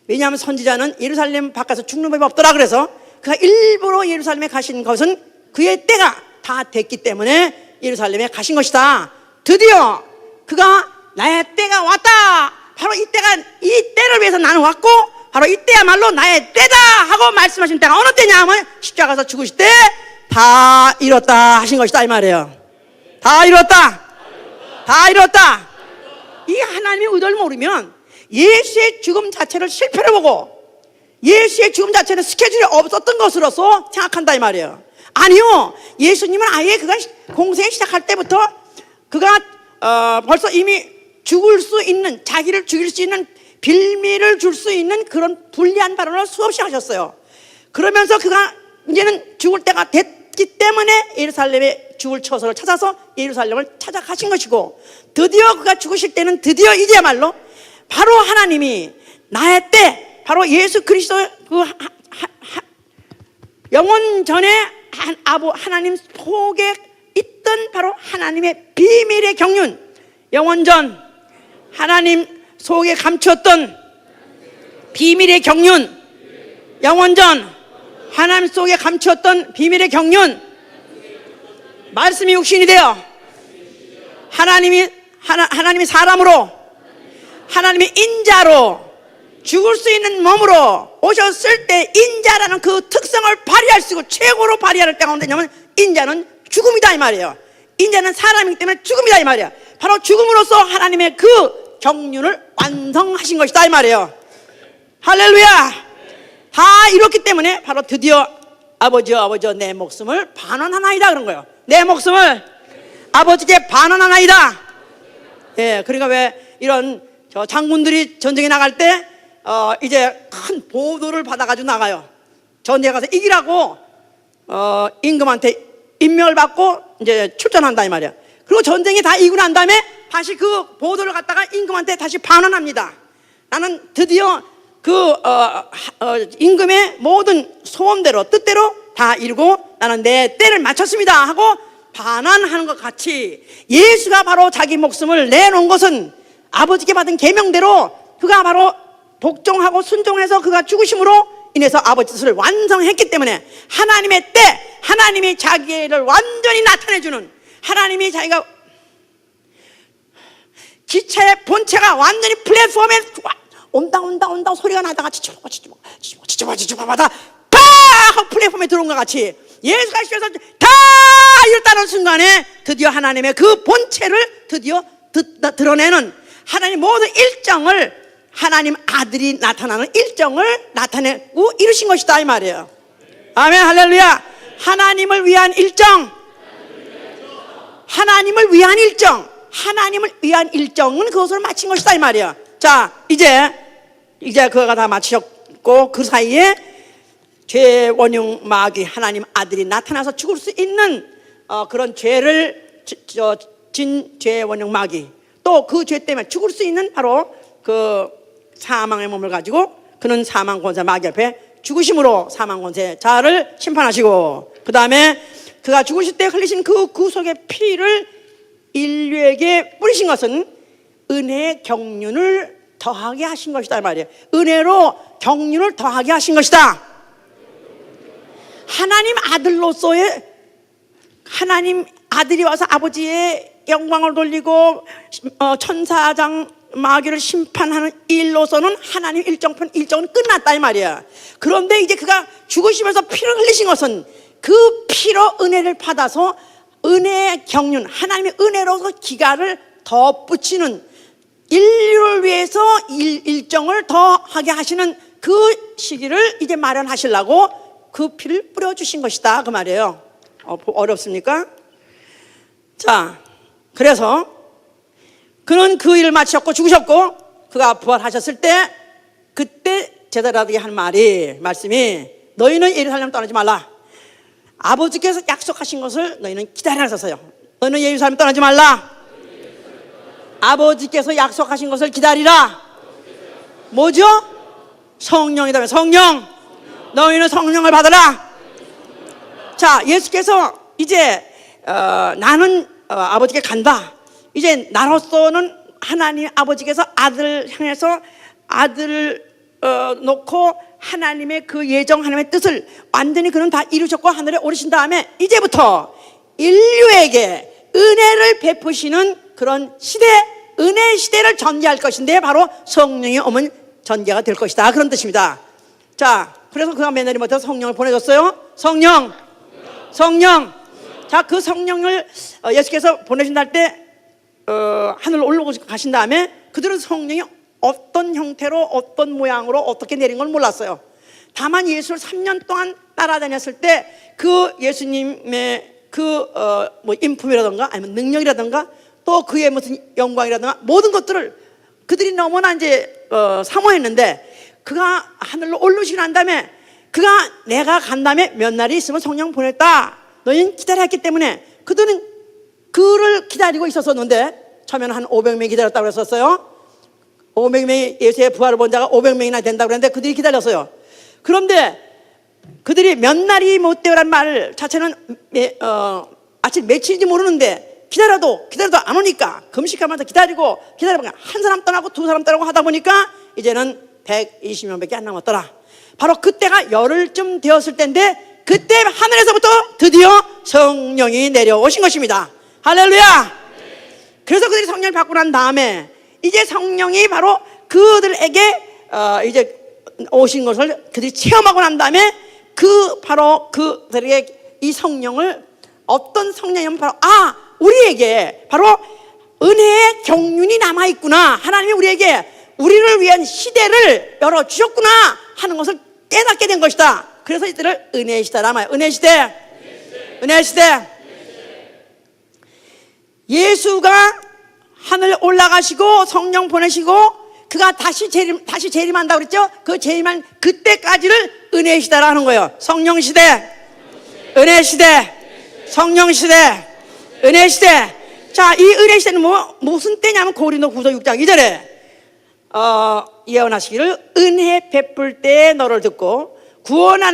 Speaker 1: 왜냐하면 선지자는 예루살렘 바깥에서 죽는 법이 없더라 그래서 그가 일부러 예루살렘에 가신 것은 그의 때가 다 됐기 때문에 예루살렘에 가신 것이다. 드디어 그가 나의 때가 왔다. 바로 이 때를 위해서 나는 왔고 바로 이때야말로 나의 때다 하고 말씀하신 때가 어느 때냐 하면 십자가에서 죽으실 때 다 이뤘다 하신 것이다 이 말이에요. 다 이뤘다. 다 이뤘다. 이 하나님의 의도를 모르면 예수의 죽음 자체를 실패를 보고 예수의 죽음 자체는 스케줄이 없었던 것으로서 생각한다 이 말이에요. 아니요, 예수님은 아예 그가 공생을 시작할 때부터 그가 벌써 이미 죽을 수 있는, 자기를 죽일 수 있는 빌미를 줄 수 있는 그런 불리한 발언을 수없이 하셨어요. 그러면서 그가 이제는 죽을 때가 됐기 때문에 예루살렘에 죽을 처소를 찾아서 예루살렘을 찾아가신 것이고, 드디어 그가 죽으실 때는 드디어 이제야말로 바로 하나님이 나의 때, 바로 예수 그리스도 영원 전에 하나님 속에 있던 바로 하나님의 비밀의 경륜, 영원 전 하나님 속에 감추었던 비밀의 경륜, 영원 전 하나님 속에 감추었던 비밀의 경륜, 말씀이 육신이 되어 하나님이 사람으로, 하나님의 인자로 죽을 수 있는 몸으로 오셨을 때 인자라는 그 특성을 발휘할 수 있고 최고로 발휘할 때가 언제냐면 인자는 죽음이다 이 말이에요. 인자는 사람이기 때문에 죽음이다 이 말이에요. 바로 죽음으로써 하나님의 그 경륜을 완성하신 것이다 이 말이에요. 할렐루야. 다 이렇기 때문에 바로 드디어 아버지여 내 목숨을 반환하나이다 그런 거예요. 내 목숨을 아버지께 반환하나이다. 예, 그러니까 왜 이런 장군들이 전쟁에 나갈 때 이제 큰 보도를 받아가지고 나가요. 전쟁에 가서 이기라고 임금한테 임명을 받고 이제 출전한다 이 말이야. 그리고 전쟁이 다 이기고 난 다음에 다시 그 보도를 갖다가 임금한테 다시 반환합니다. 나는 드디어 임금의 모든 소원대로 뜻대로 다 이루고 나는 내 때를 마쳤습니다 하고 반환하는 것 같이 예수가 바로 자기 목숨을 내놓은 것은 아버지께 받은 계명대로 그가 바로 복종하고 순종해서 그가 죽으심으로 인해서 아버지 뜻을 완성했기 때문에 하나님의 때, 하나님이 자기를 완전히 나타내주는, 하나님이 자기가 기차의 본체가 완전히 플랫폼에 온다 소리가 나다가 지쳐봐다 파 하고 플랫폼에 들어온 것 같이 예수가 시켜서 다 이뤘다는 순간에 드디어 하나님의 그 본체를 드디어 드러내는 하나님 모든 일정을, 하나님 아들이 나타나는 일정을 나타내고 이루신 것이다 이 말이에요. 아멘. 할렐루야. 하나님을 위한 일정, 하나님을 위한 일정, 하나님을 위한 일정은 그것을 마친 것이다 이 말이에요. 자, 이제 그가 다 마치셨고 그 사이에 죄의 원흉 마귀 하나님 아들이 나타나서 죽을 수 있는 그런 죄를 진 죄의 원흉 마귀, 또 그 죄 때문에 죽을 수 있는 바로 그 사망의 몸을 가지고 그는 사망 권세 마귀 앞에 죽으심으로 사망 권세 자를 심판하시고, 그 다음에 그가 죽으실 때 흘리신 그 구속의 피를 인류에게 뿌리신 것은 은혜의 경륜을 더하게 하신 것이다 말이에요. 은혜로 경륜을 더하게 하신 것이다. 하나님 아들로서의, 하나님 아들이 와서 아버지의 영광을 돌리고 천사장 마귀를 심판하는 일로서는 하나님 일정은 끝났다 이 말이야. 그런데 이제 그가 죽으시면서 피를 흘리신 것은 그 피로 은혜를 받아서 은혜의 경륜, 하나님의 은혜로서 기가를 덧붙이는, 인류를 위해서 일정을 더하게 하시는 그 시기를 이제 마련하시려고 그 피를 뿌려주신 것이다 그 말이에요. 어렵습니까? 자, 그래서 그는 그 일을 마치셨고 죽으셨고 그가 부활하셨을 때 그때 제자들에게 한 말씀이 너희는 예루살렘 떠나지 말라. 아버지께서 약속하신 것을 너희는 기다리라 했었어요. 너희는 예루살렘 떠나지 말라. 아버지께서 약속하신 것을 기다리라. 뭐죠? 성령이다. 성령. 너희는 성령을 받아라. 자, 예수께서 이제 나는 아버지께 간다. 이제 나로서는 하나님 아버지께서 아들을 향해서 아들을 놓고 하나님의 그 예정, 하나님의 뜻을 완전히 그는 다 이루셨고 하늘에 오르신 다음에 이제부터 인류에게 은혜를 베푸시는 그런 시대, 은혜 시대를 전개할 것인데 바로 성령이 오면 전개가 될 것이다. 그런 뜻입니다. 자, 그래서 그가 맨날이 못해서 성령을 보내줬어요. 성령. 자, 그 성령을 예수께서 보내신다 할 때 하늘로 올라가신 다음에 그들은 성령이 어떤 형태로 어떤 모양으로 어떻게 내린 걸 몰랐어요. 다만 예수를 3년 동안 따라다녔을 때 그 예수님의 뭐 인품이라든가 아니면 능력이라든가 또 그의 무슨 영광이라든가 모든 것들을 그들이 너무나 이제 사모했는데 그가 하늘로 올라오시고 난 다음에 그가 내가 간 다음에 몇 날이 있으면 성령 보냈다. 너희는 기다렸기 때문에 그들은 그를 기다리고 있었었는데 처음에는 한 500명이 기다렸다고 그랬었어요. 500명이 예수의 부활을 본 자가 500명이나 된다고 그랬는데 그들이 기다렸어요. 그런데 그들이 몇 날이 못 되어란 말 자체는 아직 며칠인지 모르는데 기다려도 안 오니까 금식하면서 기다리고 한 사람 떠나고 두 사람 떠나고 하다 보니까 이제는 120명밖에 안 남았더라. 바로 그때가 열흘쯤 되었을 때인데 그때 하늘에서부터 드디어 성령이 내려오신 것입니다. 할렐루야. 그래서 그들이 성령을 받고 난 다음에 이제 성령이 바로 그들에게 이제 오신 것을 그들이 체험하고 난 다음에 바로 그들에게 이 성령을 어떤 성령이면 바로 우리에게 바로 은혜의 경륜이 남아있구나. 하나님이 우리를 위한 시대를 열어주셨구나 하는 것을 깨닫게 된 것이다. 그래서 이들을 은혜의 시대라 말이에요. 은혜의 시대. 예수가 하늘 올라가시고 성령 보내시고 그가 다시 재림한다고 그랬죠. 그 재림한 그때까지를 은혜의 시대라 하는 거예요. 성령 시대, 은혜 시대, 성령 시대, 은혜 시대. 자, 이 은혜 시대는 무슨 때냐면 고린도후서 6장 2절에 예언하시기를 은혜 베풀 때에 너를 듣고 구원의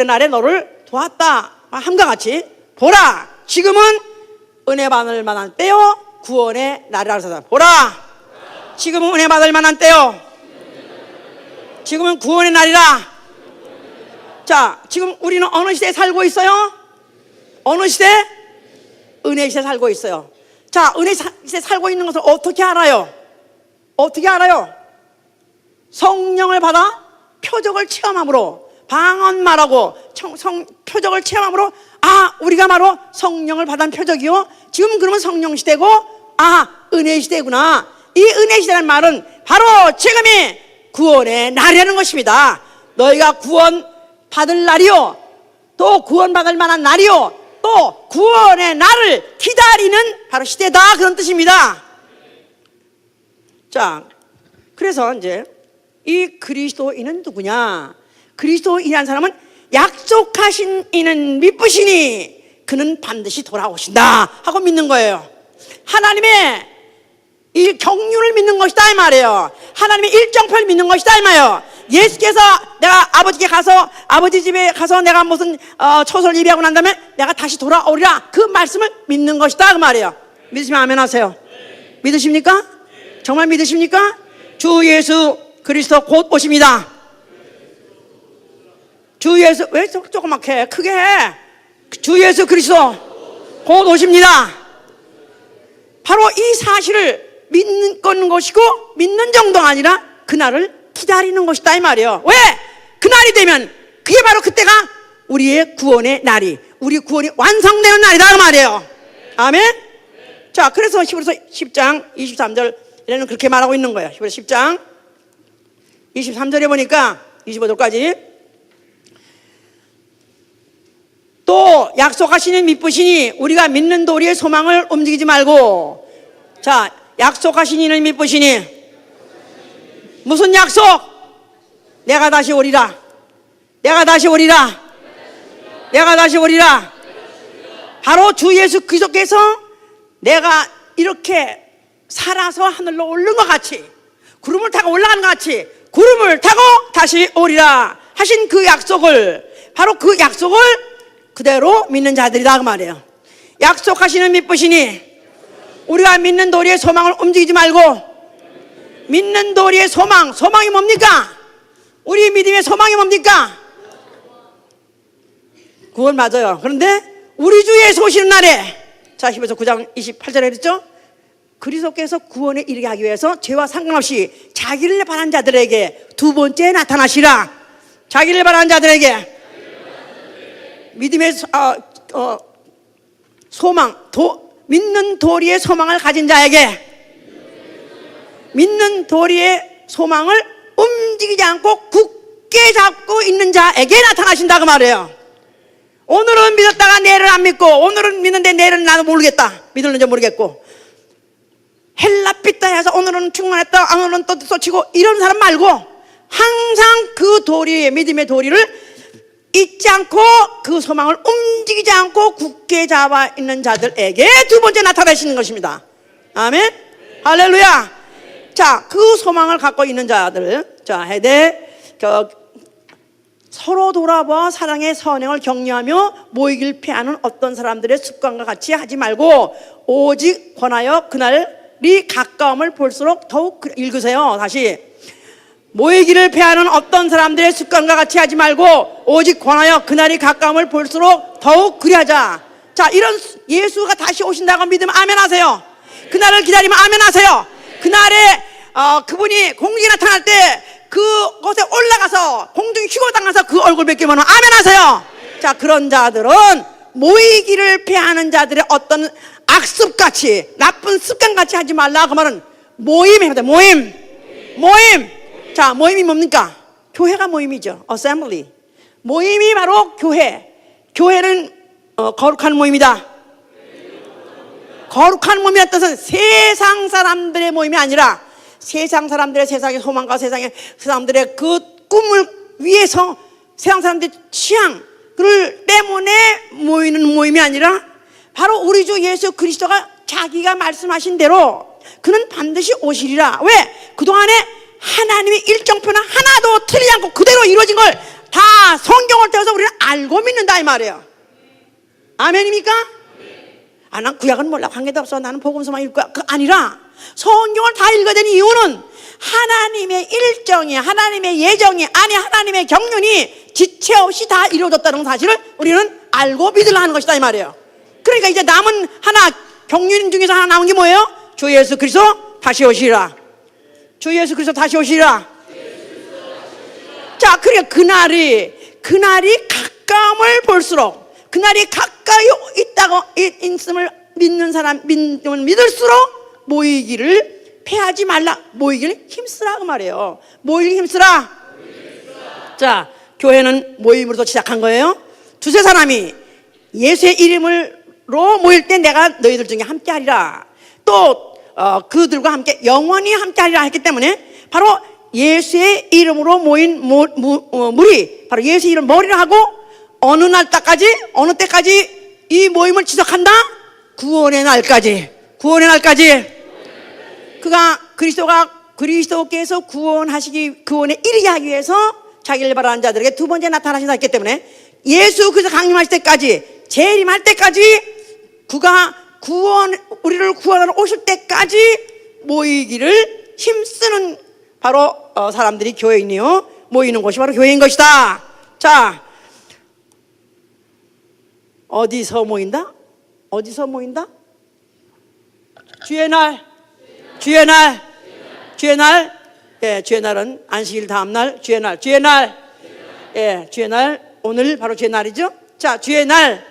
Speaker 1: 날에 너를 도왔다. 함과 같이 보라, 지금은 은혜 받을 만한 때요 구원의 날이라고 해서 보라, 지금은 은혜 받을 만한 때요, 지금은 구원의 날이라. 자, 지금 우리는 어느 시대에 살고 있어요? 어느 시대? 은혜 시대에 살고 있어요. 자, 은혜 시대에 살고 있는 것을 어떻게 알아요? 성령을 받아 표적을 체험함으로, 방언 말하고 표적을 체험함으로 우리가 바로 성령을 받은 표적이요, 지금 그러면 성령 시대고 은혜 시대구나. 이 은혜 시대라는 말은 바로 지금이 구원의 날이라는 것입니다. 너희가 구원 받을 날이요, 또 구원 받을 만한 날이요, 또 구원의 날을 기다리는 바로 시대다, 그런 뜻입니다. 자, 그래서 이제 이 그리스도인은 누구냐? 그리스도인이라는 사람은 약속하신 이는 믿으시니 그는 반드시 돌아오신다 하고 믿는 거예요. 하나님의 이 경륜을 믿는 것이다 이 말이에요. 하나님의 일정표를 믿는 것이다 이 말이에요. 예수께서 내가 아버지 집에 가서 내가 무슨 초설 예배하고 난 다음에 내가 다시 돌아오리라, 그 말씀을 믿는 것이다 그 말이에요. 믿으시면 아멘 하세요. 믿으십니까? 정말 믿으십니까? 주 예수 그리스도 곧 오십니다. 주 예수, 왜 조그맣게 크게 해? 주 예수 그리스도 곧 오십니다. 바로 이 사실을 믿는 것이고, 믿는 정도가 아니라 그날을 기다리는 것이다 이 말이에요. 왜? 그날이 되면 그게 바로 그때가 우리의 구원의 날이, 우리 구원이 완성되는 날이다 그 말이에요. 아멘. 자, 그래서 히브리서 10장 23절에는 그렇게 말하고 있는 거예요. 히브리서 10장 23절에 보니까 25절까지 또 약속하시는 믿으시니 우리가 믿는 도리의 소망을 움직이지 말고. 자, 약속하신 이는 믿으시니 무슨 약속? 내가 다시 오리라. 내가 다시 오리라. 내가 다시 오리라. 바로 주 예수 그리스도께서 내가 이렇게 살아서 하늘로 오른 것 같이, 구름을 타고 올라가는 것 같이 구름을 타고 다시 오리라 하신 그 약속을, 바로 그 약속을 그대로 믿는 자들이다 그 말이에요. 약속하시는 믿으시니 우리가 믿는 도리의 소망을 움직이지 말고, 믿는 도리의 소망, 소망이 뭡니까? 우리 믿음의 소망이 뭡니까? 그건 맞아요. 그런데 우리 주 예수 오시는 날에, 자 히브리서 9장 28절에 그랬죠? 그리스도께서 구원에 이르게 하기 위해서 죄와 상관없이 자기를 바란 자들에게 두 번째 나타나시라. 자기를 바란 자들에게 믿음의 소망, 믿는 도리의 소망을 가진 자에게, 믿는 도리의 소망을 움직이지 않고 굳게 잡고 있는 자에게 나타나신다 그 말이에요. 오늘은 믿었다가 내일은 안 믿고, 오늘은 믿는데 내일은 나도 모르겠다, 믿을는지 모르겠고, 헬라피다 해서 오늘은 충만했다, 오늘은 또 쏟치고, 이런 사람 말고 항상 그 도리, 믿음의 도리를 잊지 않고 그 소망을 움직이지 않고 굳게 잡아 있는 자들에게 두 번째 나타나시는 것입니다. 아멘. 할렐루야. 자, 그 소망을 갖고 있는 자들, 자, 해대 서로 돌아봐 사랑의 선행을 격려하며 모이길 피하는 어떤 사람들의 습관과 같이 하지 말고, 오직 권하여 그날이 가까움을 볼수록 더욱, 읽으세요 다시. 모이기를 피하는 어떤 사람들의 습관과 같이 하지 말고 오직 권하여 그날이 가까움을 볼수록 더욱 그리하자. 자, 이런 예수가 다시 오신다고 믿으면 아멘 하세요. 그날을 기다리면 아멘 하세요. 그날에 그분이 공중에 나타날 때 그곳에 올라가서 공중에 휴고 당해서 그 얼굴 뵙기만 하면 아멘 하세요. 자, 그런 자들은 모이기를 피하는 자들의 어떤 악습같이, 나쁜 습관같이 하지 말라 그 말은 모임입니다. 모임. 자, 모임이 뭡니까? 교회가 모임이죠. assembly. 모임이 바로 교회. 교회는 거룩한 모임이다. 거룩한 모임이라는 뜻은 세상 사람들의 모임이 아니라 세상 사람들의 세상의 소망과 세상의 사람들의 그 꿈을 위해서 세상 사람들의 취향을 때문에 모이는 모임이 아니라 바로 우리 주 예수 그리스도가 자기가 말씀하신 대로 그는 반드시 오시리라. 왜? 그동안에 하나님의 일정표는 하나도 틀리지 않고 그대로 이루어진 걸 다 성경을 통해서 우리는 알고 믿는다 이 말이에요. 아멘입니까? 난 구약은 몰라, 관계도 없어, 나는 복음서만 읽을 거야. 그 아니라 성경을 다 읽어야 되는 이유는 하나님의 일정이, 하나님의 예정이, 아니 하나님의 경륜이 지체 없이 다 이루어졌다는 사실을 우리는 알고 믿으려 하는 것이다 이 말이에요. 그러니까 이제 남은 하나, 경륜 중에서 하나 남은 게 뭐예요? 주 예수 그리스도 다시 오시리라. 주 예수 그리스도 다시 오시리라. 자, 그러니까 그날이 가까움을 볼수록, 그날이 가까이 있다고 있음을 믿는 사람, 믿을수록 모이기를 패하지 말라. 모이기를 힘쓰라 그 말이에요. 모이기를 힘쓰라. 자, 교회는 모임으로도 시작한 거예요. 두세 사람이 예수의 이름으로 모일 때 내가 너희들 중에 함께 하리라. 또 그들과 함께 영원히 함께 하리라 했기 때문에 바로 예수의 이름으로 모인 무리, 바로 예수의 이름 머리를 하고 어느 때까지 이 모임을 지속한다? 구원의 날까지. 그리스도께서 구원에 이르게 하기 위해서 자기를 바라는 자들에게 두 번째 나타나신다 했기 때문에 예수 그리스도 강림하실 때까지, 재림할 때까지, 그가 우리를 구원하러 오실 때까지 모이기를 힘쓰는 바로 사람들이 교회인이요, 모이는 곳이 바로 교회인 것이다. 자, 어디서 모인다? 주의 날. 예, 주의 날은 안식일 다음 날, 주의 날. 예, 주의 날, 오늘 바로 주의 날이죠. 자, 주의 날,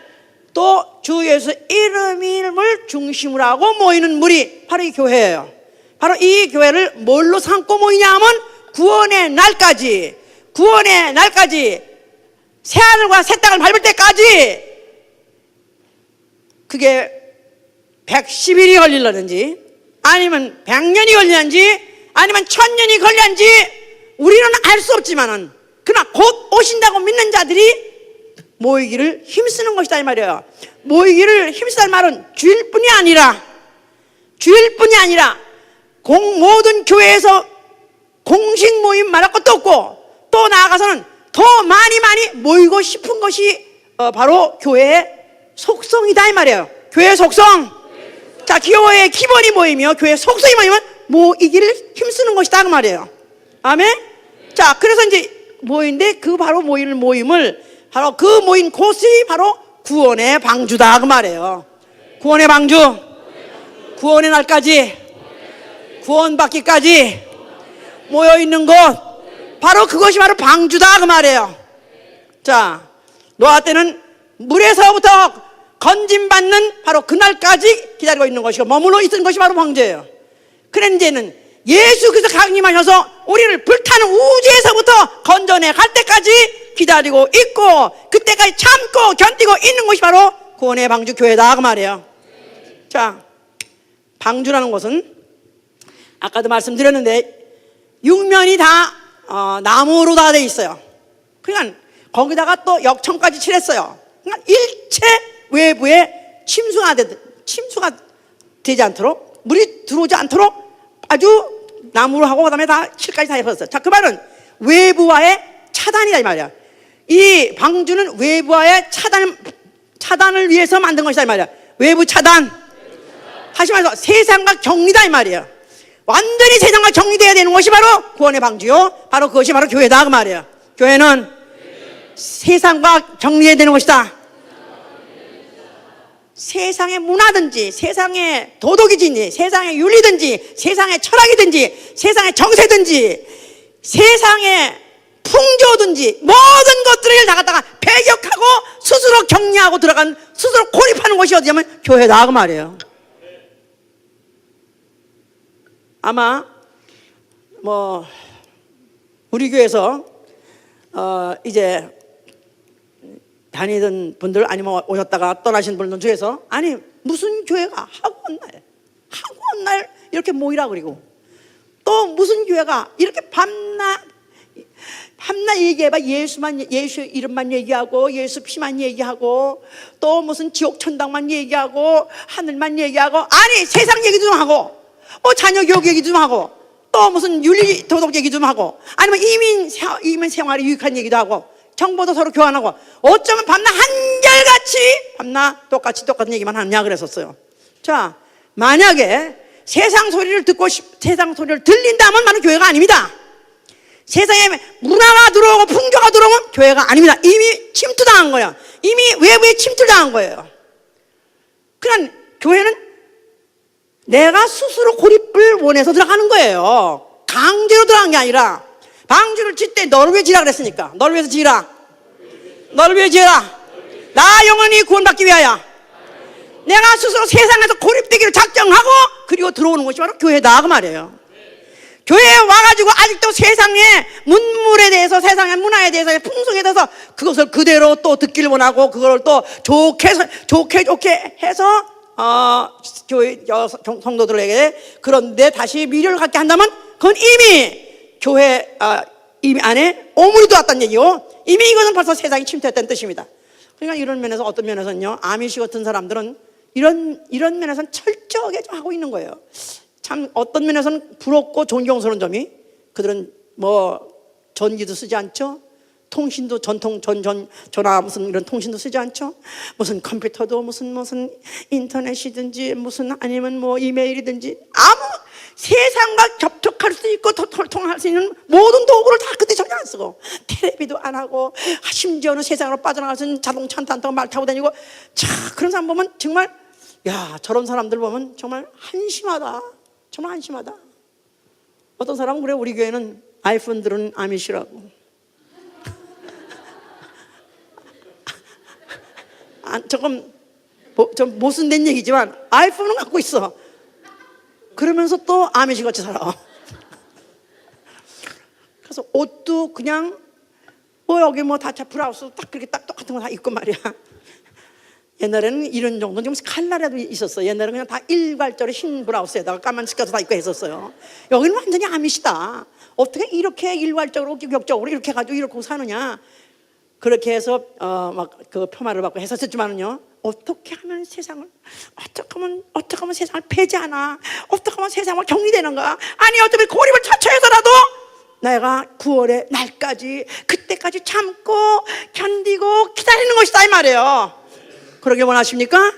Speaker 1: 또 주 예수 이름을 중심으로 하고 모이는 무리, 바로 이 교회예요. 바로 이 교회를 뭘로 삼고 모이냐 하면 구원의 날까지, 새하늘과 새 땅을 밟을 때까지, 그게 110일이 걸리려는지 아니면 100년이 걸리는지 아니면 1000년이 걸리는지 우리는 알 수 없지만은 그러나 곧 오신다고 믿는 자들이 모이기를 힘쓰는 것이다 이 말이에요. 모이기를 힘쓰다는 말은 주일 뿐이 아니라 모든 교회에서 공식 모임 말할 것도 없고 또 나아가서는 더 많이 모이고 싶은 것이 바로 교회의 속성이다 이 말이에요. 교회의 속성. 자, 교회의 기본이 모이며 교회의 속성이 모이면 모이기를 힘쓰는 것이다 그 말이에요. 아멘. 자, 그래서 이제 모인데 그 바로 모임을 바로 그 모인 곳이 바로 구원의 방주다 그 말이에요. 구원의 방주. 구원의 날까지 구원받기까지 모여있는 곳, 바로 그것이 바로 방주다 그 말이에요. 자, 노아 때는 물에서부터 건짐받는 바로 그날까지 기다리고 있는 것이고 머물러 있는 것이 바로 방주예요. 그런데 이제는 예수 그리스도 강림하셔서 우리를 불타는 우주에서부터 건져내 갈 때까지 기다리고 있고 그때까지 참고 견디고 있는 것이 바로 구원의 방주 교회다 그 말이에요. 자, 방주라는 것은 아까도 말씀드렸는데 육면이 다 나무로 다 돼 있어요. 그러니까 거기다가 또 역청까지 칠했어요. 그러니까 일체 외부에 침수가 되지 않도록 물이 들어오지 않도록 아주 나무로 하고 그다음에 다 칠까지 다 해봤어요. 자, 그 말은 외부와의 차단이다 이 말이야. 이 방주는 외부와의 차단을 위해서 만든 것이다 이 말이야. 외부 차단. 다시 말해서 세상과 격리다 이 말이에요. 완전히 세상과 격리되어야 되는 것이 바로 구원의 방주요. 바로 그것이 바로 교회다 그 말이에요. 교회는 세상과 격리해야 되는 것이다. 세상의 문화든지 세상의 도덕이든지 세상의 윤리든지 세상의 철학이든지 세상의 정세든지 세상의 풍조든지 모든 것들을 다 갖다가 배격하고 스스로 격리하고 들어간 스스로 고립하는 것이 어디냐면 교회다 그 말이에요. 아마 우리 교회에서 이제 다니던 분들 아니면 오셨다가 떠나신 분들 중에서 아니 무슨 교회가 학원 날 이렇게 모이라 그리고 또 무슨 교회가 이렇게 밤낮 얘기해봐. 예수 이름만 얘기하고 예수 피만 얘기하고 또 무슨 지옥 천당만 얘기하고 하늘만 얘기하고 아니 세상 얘기 좀 하고 자녀 교육 얘기 좀 하고 또 무슨 윤리 도덕 얘기 좀 하고 아니면 이민 생활에 유익한 얘기도 하고 정보도 서로 교환하고 어쩌면 밤낮 한결같이 밤낮 똑같은 얘기만 하느냐 그랬었어요. 자, 만약에 세상 소리를 세상 소리를 들린다면 나는 교회가 아닙니다. 세상에 문화가 들어오고 풍조가 들어오면 교회가 아닙니다. 이미 침투당한 거야. 이미 외부에 침투당한 거예요. 그냥 교회는 내가 스스로 고립을 원해서 들어가는 거예요. 강제로 들어간 게 아니라 방주를 칠 때 너를 위해 지라 그랬으니까 너를 위해서 지라. 너를 위해 지라. 나 영원히 구원받기 위하여 내가 스스로 세상에서 고립되기를 작정하고 그리고 들어오는 것이 바로 교회다 그 말이에요. 교회에 와가지고 아직도 세상의 문물에 대해서 세상의 문화에 대해서 풍속에 대해서 그것을 그대로 또 듣기를 원하고 그걸 또 좋게 해서 교회 성도들에게 그런데 다시 미련을 갖게 한다면 그건 이미 교회 이미 안에 오물이 들어왔다는 얘기고 이미 이것은 벌써 세상이 침투했다는 뜻입니다. 그러니까 이런 면에서 어떤 면에서는요 아미시 같은 사람들은 이런 면에서는 철저하게 좀 하고 있는 거예요. 참 어떤 면에서는 부럽고 존경스러운 점이 그들은 전기도 쓰지 않죠. 통신도 전화 무슨 이런 통신도 쓰지 않죠. 무슨 컴퓨터도 무슨 인터넷이든지 무슨 아니면 이메일이든지 아무 세상과 접촉할 수 있고 통할 수 있는 모든 도구를 다 그때 전혀 안 쓰고 텔레비도 안 하고 심지어는 세상으로 빠져나가서 자동차 안 타고 말 타고 다니고 그런 사람 보면 정말 저런 사람들 보면 정말 한심하다. 정말 한심하다. 어떤 사람은 그래 우리 교회는 아이폰들은 아미시라고. 조금 좀 모순된 얘기지만 아이폰은 갖고 있어. 그러면서 또 아미시같이 살아. 그래서 옷도 그냥 여기 다 브라우스 딱 그렇게 딱 똑같은 거 다 입고 말이야. 옛날에는 이런 정도 좀 칼날에도 있었어요. 옛날에는 그냥 다 일괄적으로 흰 브라우스에다가 까만 스커트 다 입고 했었어요. 여기는 완전히 아미시다. 어떻게 이렇게 일괄적으로 규격적으로 이렇게 해가지고 이렇게 사느냐. 그렇게 해서 막 그 표마를 받고 했었지만은요, 어떻게 하면 세상을, 어떻게 하면 세상을 폐지하나, 어떻게 하면 세상을 정리되는가. 아니 어차피 고립을 처처해서라도 내가 9월의 날까지, 그때까지 참고 견디고 기다리는 것이다 이 말이에요. 그러길 원하십니까?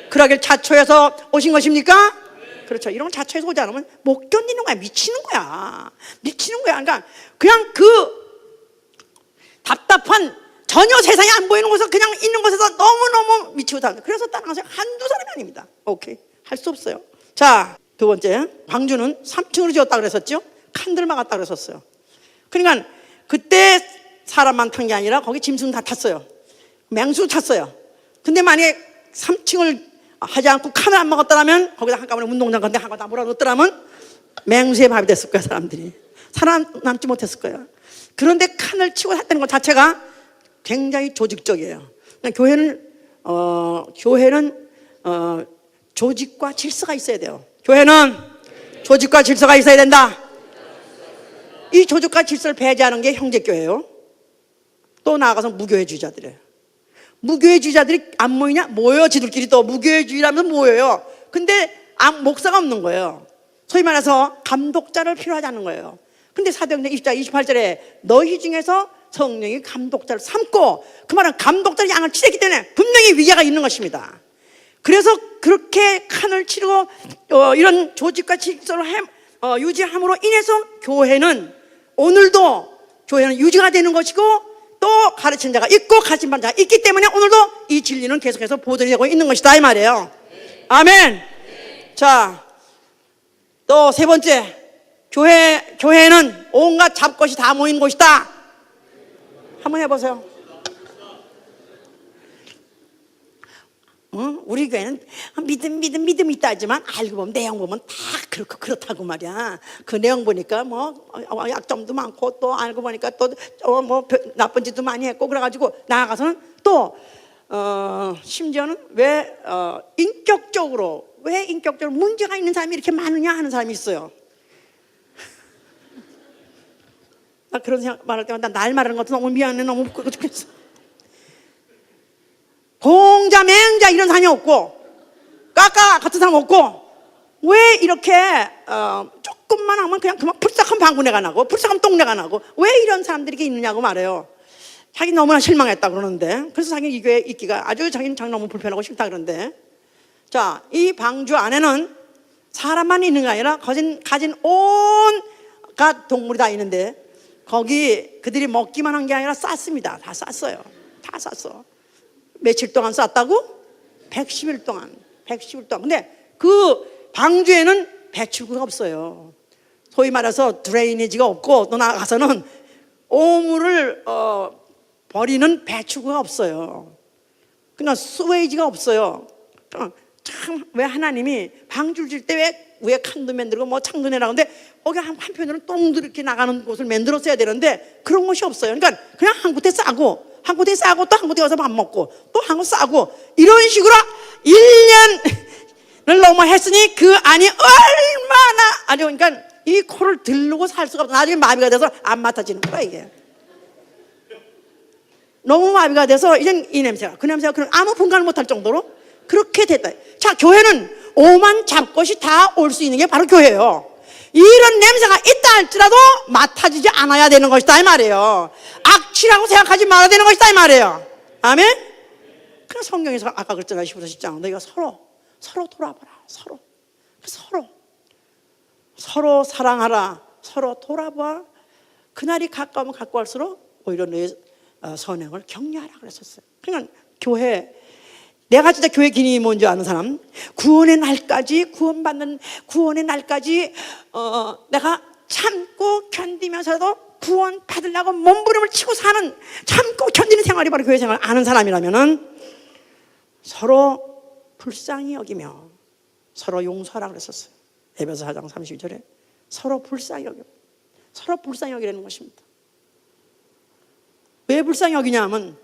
Speaker 1: 그러길 자초해서 오신 것입니까? 그렇죠. 이런 자초해서 오지 않으면 못 견디는 거야. 미치는 거야. 그러니까 그냥 그 답답한, 전혀 세상이 안 보이는 곳에서 그냥 있는 곳에서 너무너무 미치고 삽니다. 그래서 따라가서 한두 사람이 아닙니다. 오케이, 할 수 없어요. 자, 두 번째, 광주는 3층으로 지었다고 그랬었죠. 칸들 막았다고 그랬었어요. 그러니까 그때 사람만 탄 게 아니라 거기 짐승 다 탔어요. 맹수 탔어요. 근데 만약에 3층을 하지 않고 칸을 안 먹었더라면, 거기다 한꺼번에 운동장 건데 한꺼번에 다 몰아넣었더라면 맹수의 밥이 됐을 거야. 사람들이 살아남지 못했을 거예요. 그런데 칸을 치고 샀다는 것 자체가 굉장히 조직적이에요. 교회는 조직과 질서가 있어야 돼요. 교회는 조직과 질서가 있어야 된다. 이 조직과 질서를 배제하는 게 형제교회예요. 또 나아가서 무교회주의자들이에요. 무교회주의자들이 안 모이냐? 모여요. 지들끼리 또 무교회주의라면서 모여요. 근데 목사가 없는 거예요. 소위 말해서 감독자를 필요하지 않는 거예요. 근데 사도행전 20장 28절에 너희 중에서 성령이 감독자를 삼고, 그 말은 감독자를 양을 치렀기 때문에 분명히 위계가 있는 것입니다. 그래서 그렇게 칸을 치르고 이런 조직과 질서를 유지함으로 인해서 교회는 오늘도 교회는 유지가 되는 것이고, 또 가르치는 자가 있고 가르친 자가 있기 때문에 오늘도 이 진리는 계속해서 보존되고 있는 것이다 이 말이에요. 아멘. 자, 또 세 번째, 교회는 온갖 잡것이 다 모인 곳이다. 한번 해보세요. 우리 교회는 믿음이 있다 하지만 알고 보면 내용 보면 다 그렇다고 말이야. 그 내용 보니까 뭐 약점도 많고, 또 알고 보니까 또 뭐 나쁜 짓도 많이 했고, 그래가지고 나아가서는 또 심지어는 왜 인격적으로 문제가 있는 사람이 이렇게 많으냐 하는 사람이 있어요. 나 그런 생각 말할 때마다 날 말하는 것도 너무 미안해. 너무 죽겠어. 공자, 맹자 이런 사람이 없고, 까까 같은 사람 없고, 왜 이렇게 조금만 하면 그냥 그만 불쌍한 방구내가 나고 불쌍한 똥내가 나고, 왜 이런 사람들이 이렇게 있느냐고 말해요. 자기 너무나 실망했다 그러는데, 그래서 자기 이 교회 있기가 아주 자기는 너무 불편하고 싫다 그러는데, 자, 이 방주 안에는 사람만 있는 게 아니라 가진 온갖 동물이 다 있는데, 거기 그들이 먹기만 한 게 아니라 쌌습니다. 다 쌌어요. 다 쌌어. 며칠 동안 쌌다고? 110일 동안. 근데 그 방주에는 배출구가 없어요. 소위 말해서 드레이니지가 없고, 또 나가서는 오물을 버리는 배출구가 없어요. 그냥 스웨이지가 없어요. 참, 왜 하나님이 방주를 질 때 왜 위에 칸도 만들고 뭐 창도 내라는데, 거기 한편으로는 똥도 이렇게 나가는 곳을 만들었어야 되는데 그런 것이 없어요. 그러니까 그냥 한 곳에 싸고 또 한 곳에 가서 밥 먹고 또 한 곳 싸고, 이런 식으로 1년을 넘어 했으니 그 안이 얼마나 그러니까 이 코를 들르고 살 수가 없어. 나중에 마비가 돼서 안 맡아지는 거야 이게. 너무 마비가 돼서 이젠 이 냄새가 그런 아무 분간을 못할 정도로 그렇게 됐다. 자, 교회는 오만 잡것이 다 올 수 있는 게 바로 교회예요. 이런 냄새가 있다 할지라도 맡아지지 않아야 되는 것이다 이 말이에요. 악취라고 생각하지 말아야 되는 것이다 이 말이에요. 아멘. 그래서 성경에서 아까 그랬잖아요. 15절 10장 너희가 서로 돌아보라. 서로 사랑하라. 서로 돌아봐. 그날이 가까우면 가까울수록 오히려 너의 선행을 격려하라 그랬었어요. 그러니까 교회, 내가 진짜 교회 기능이 뭔지 아는 사람, 구원의 날까지 내가 참고 견디면서도 구원 받으려고 몸부림을 치고 사는, 참고 견디는 생활이 바로 교회 생활 아는 사람이라면은 서로 불쌍히 여기며 서로 용서하라 그랬었어요. 에베소 4장 32절에 서로 불쌍히 여기라는 것입니다. 왜 불쌍히 여기냐 하면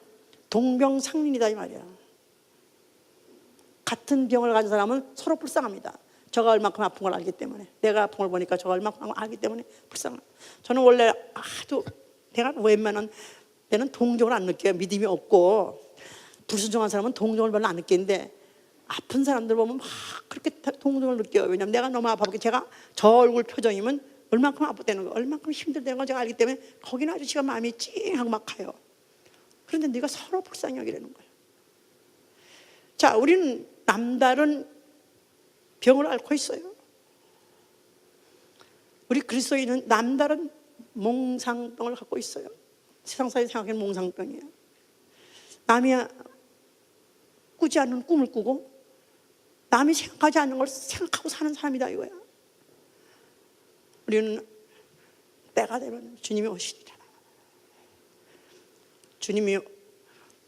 Speaker 1: 동병상련이다 이 말이야. 같은 병을 가진 사람은 서로 불쌍합니다. 저가 얼마큼 아픈 걸 알기 때문에, 내가 아픈 걸 보니까 저가 얼마큼 알기 때문에 불쌍합니다. 저는 원래 아주 내가 웬만한 때는 동정을 안 느껴요. 믿음이 없고 불순종한 사람은 동정을 별로 안 느끼는데, 아픈 사람들 보면 막 그렇게 동정을 느껴요. 왜냐하면 내가 너무 아파서, 제가 저 얼굴 표정이면 얼만큼 아프다는 거, 얼만큼 힘들다는 걸 제가 알기 때문에 거기는 아주 제가 마음이 찡하고 막 가요. 그런데 네가 서로 불쌍히 여기라는 거예요. 자, 우리는 남다른 병을 앓고 있어요. 우리 그리스도인은 남다른 몽상병을 갖고 있어요. 세상사에 생각하는 몽상병이에요. 남이 꾸지 않는 꿈을 꾸고 남이 생각하지 않는 걸 생각하고 사는 사람이다 이거야. 우리는 때가 되면 주님이 오시리라. 주님이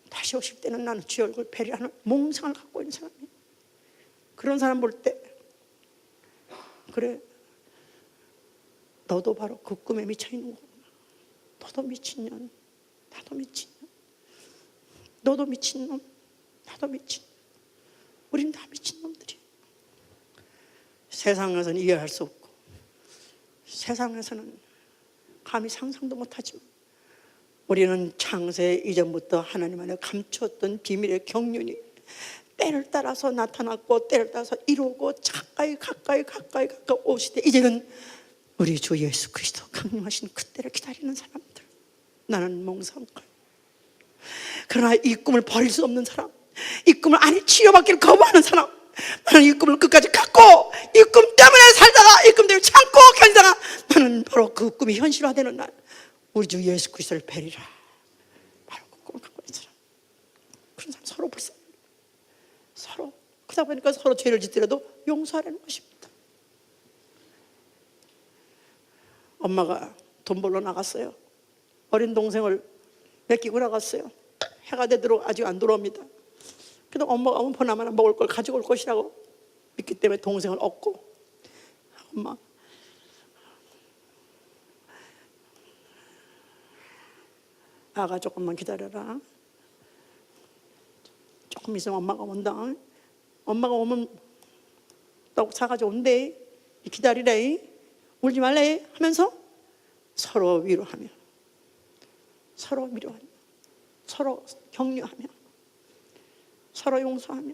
Speaker 1: 다시 오실 때는 나는 주의 얼굴 배려하는 몽상을 갖고 있는 사람이에요. 그런 사람 볼 때, 그래, 너도 바로 그 꿈에 미쳐 있는 거구나. 너도 미친년, 나도 미친년. 너도 미친놈, 나도 미친놈. 우린 다 미친놈들이에요. 세상에서는 이해할 수 없고, 세상에서는 감히 상상도 못하지만, 우리는 창세 이전부터 하나님 안에 감추었던 비밀의 경륜이 때를 따라서 나타났고, 때를 따라서 이루고, 가까이 오시되, 이제는 우리 주 예수 그리스도 강림하신 그때를 기다리는 사람들. 나는 몽상가. 그러나 이 꿈을 버릴 수 없는 사람, 이 꿈을 아니 치료받기를 거부하는 사람, 나는 이 꿈을 끝까지 갖고 이 꿈 때문에 살다가 이 꿈 때문에 참고 견디다가 나는 바로 그 꿈이 현실화되는 날 우리 주 예수 그리스도를 뵈리라. 바로 그 꿈을 갖고 있는 사람. 그런 사람 서로 불쌍해. 서로. 그러다 보니까 서로 죄를 짓더라도 용서하라는 것입니다. 엄마가 돈 벌러 나갔어요. 어린 동생을 맡기고 나갔어요. 해가 되도록 아직 안 돌아옵니다. 그래도 엄마가 오면 보나마나 먹을 걸 가지고 올 것이라고 믿기 때문에 동생을 얻고, 엄마, 아가 조금만 기다려라. 조금 있으면 엄마가 온다. 엄마가 오면 떡 사가지고 온대. 기다리래. 울지 말래 하면서 서로 위로하며, 서로 위로하며, 서로 격려하며, 서로 용서하며,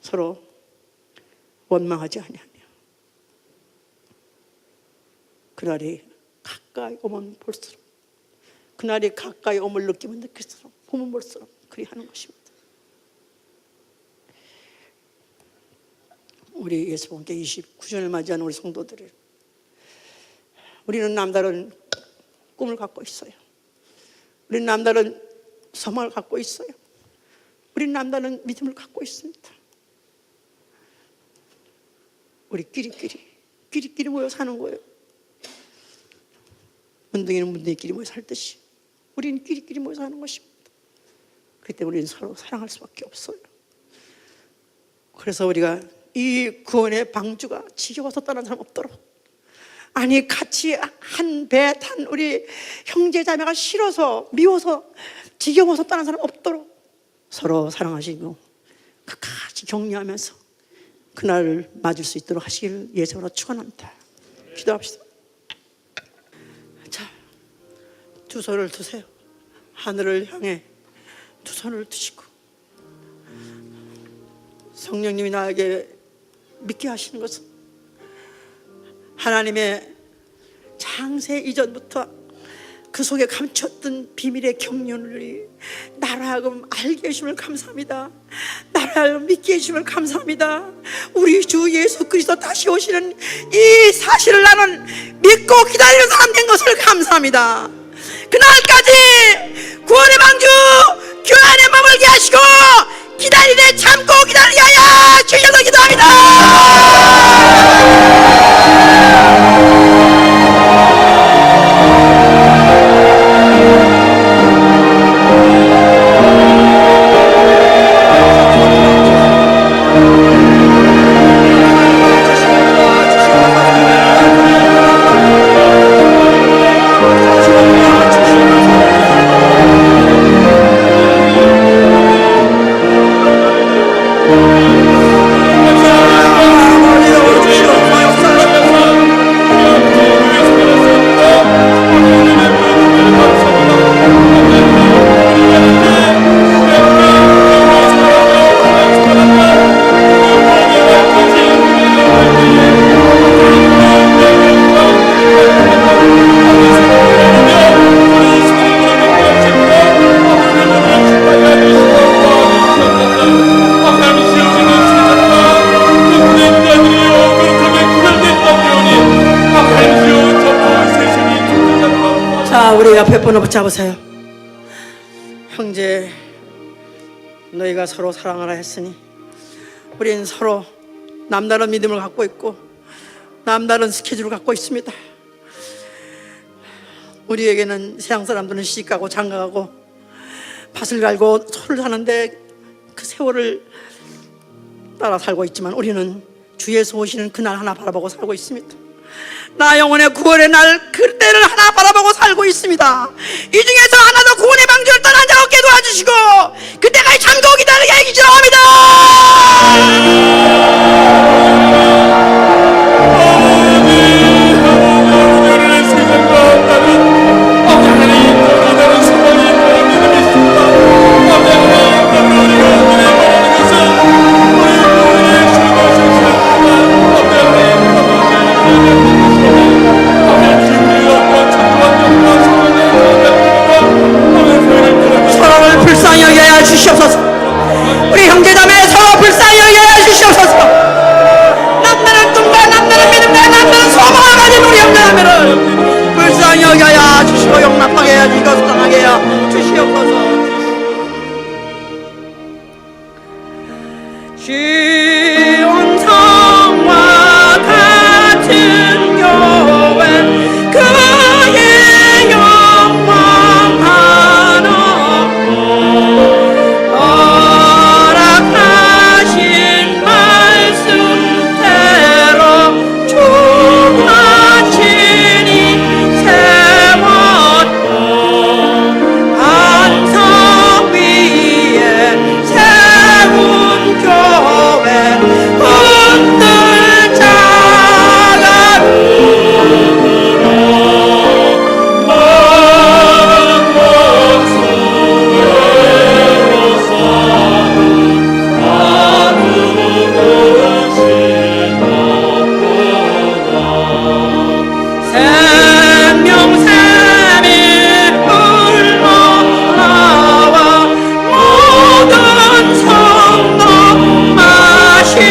Speaker 1: 서로 원망하지 아니하며, 그날이 가까이 오면 볼수록, 그날이 가까이 오면 느끼면 느낄수록, 보면 볼수록 그리 하는 것입니다. 우리 예수님께 29주년을 맞이하는 우리 성도들을, 우리는 남다른 꿈을 갖고 있어요. 우리는 남다른 소망을 갖고 있어요. 우리는 남다른 믿음을 갖고 있습니다. 우리 끼리끼리 모여 사는 거예요. 문둥이는 문둥이끼리 모여 살듯이 우리는 끼리끼리 모여 사는 것입니다. 그렇기 때문에 우리는 서로 사랑할 수밖에 없어요. 그래서 우리가 이 구원의 방주가 지겨워서 떠난 사람 없도록, 아니 같이 한 배 탄 우리 형제 자매가 싫어서 미워서 지겨워서 떠난 사람 없도록 서로 사랑하시고 끝까지 격려하면서 그날을 맞을 수 있도록 하시기를 예수로 축원합니다. 기도합시다. 자, 두 손을 드세요. 하늘을 향해 두 손을 드시고, 성령님이 나에게 믿게 하시는 것은 하나님의 창세 이전부터 그 속에 감췄던 비밀의 경륜을 나로 하여금 알게 해주심을 감사합니다. 나로 하여금 믿게 해주심을 감사합니다. 우리 주 예수 그리스도 다시 오시는 이 사실을 나는 믿고 기다리는 사람 된 것을 감사합니다. 그날까지 구원의 방주 교회 안에 머물게 하시고 기다리되 참고 기다리게 하여 주셔서 기도합니다. 우리 옆에 분을 붙잡으세요. 형제, 너희가 서로 사랑하라 했으니 우린 서로 남다른 믿음을 갖고 있고 남다른 스케줄을 갖고 있습니다. 우리에게는 세상 사람들은 시집가고 장가가고 밭을 갈고 소를 사는데 그 세월을 따라 살고 있지만 우리는 주에서 오시는 그날 하나 바라보고 살고 있습니다. 나 영혼의 구원의 날 그때를 하나 바라보고 살고 있습니다. 이 중에서 하나도 구원의 방주를 떠난 자 없게 도와주시고 그때까지 참고 기다리게 기도합니다. 서로를 불쌍히 여겨야 주시옵소서. 우리 형제자매 서로 불쌍히 여겨야 주시옵소서. 남다른 꿈과 남다른 믿음과 남다른 소망을 가진 우리 형제자매를 불쌍히 여겨야 주시고 용납하게 해야 주시고 사랑하게 해야 주시옵소서. 시온성과 같은 교회 그의 영광 한없고 허락하신 말씀대로 주관친이 세웠고 반석 위에 세운 교회 흔들 자가 생명샘이 흘러나와 모든 성도 마시니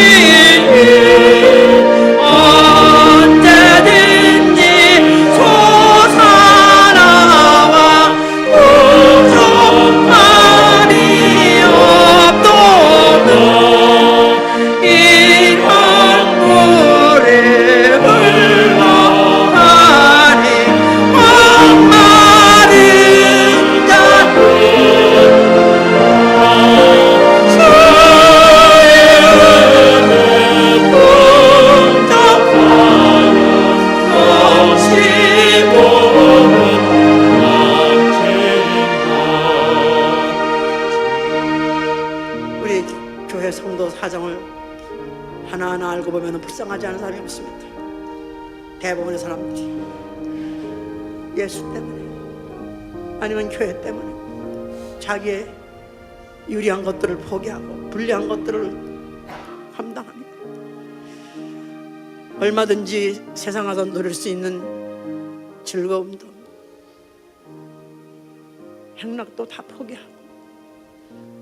Speaker 1: 언제든지 솟아나와 부족함이 없도록 이런 물이 흘러가니 목마른 자는 우리 교회 성도 사정을 하나하나 알고 보면 불쌍하지 않은 사람이 없습니다. 대부분의 사람들이 예수 때문에 아니면 교회 때문에 자기의 유리한 것들을 포기하고 불리한 것들을 감당합니다. 얼마든지 세상에서 누릴 수 있는 즐거움도 행락도 다 포기하고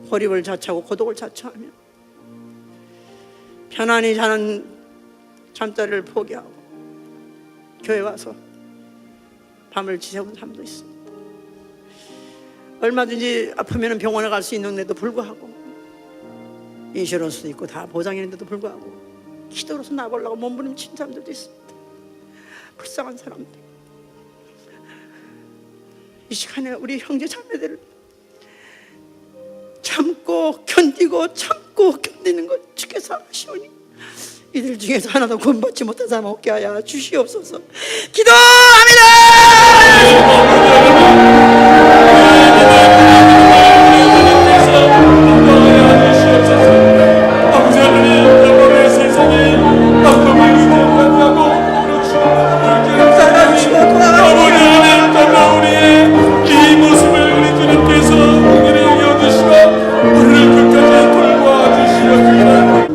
Speaker 1: 고립을 자처하고 고독을 자처하며 편안히 자는 잠자리를 포기하고 교회 와서 밤을 지새운 사람도 있습니다. 얼마든지 아프면 병원에 갈 수 있는데도 불구하고 인슈런스도 있고 다 보장했는데도 불구하고 기도로서 나보려고 몸부림친 사람들도 있습니다. 불쌍한 사람들. 이 시간에 우리 형제 자매들을 참고 견디고 참고 견디는 것 주께서 아시오니 이들 중에서 하나도 구원받지 못한 사람 없게 하여 주시옵소서. 기도합니다.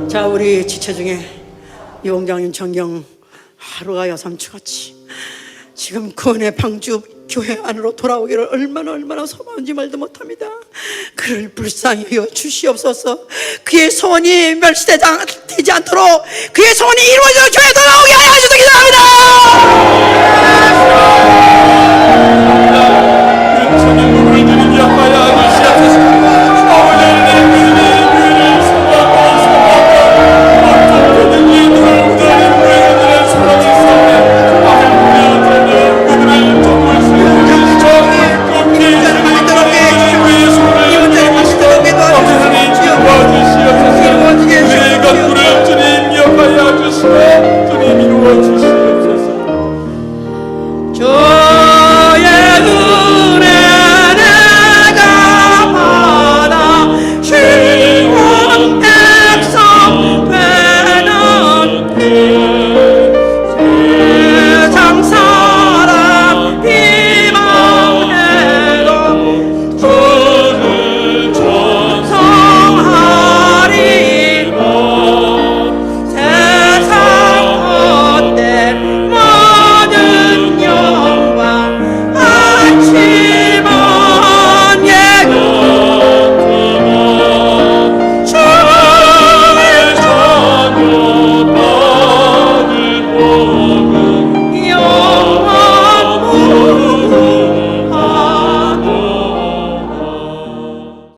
Speaker 1: 자, 우리 지체 중에 이홍장님 전경 하루가 여삼추같이 지금 구원의 방주 교회 안으로 돌아오기를 얼마나 소망한지 말도 못합니다. 그를 불쌍히 여겨 주시옵소서. 그의 소원이 멸시되지 않도록 그의 소원이 이루어져 교회 돌아오게 하여 주시기 바랍니다.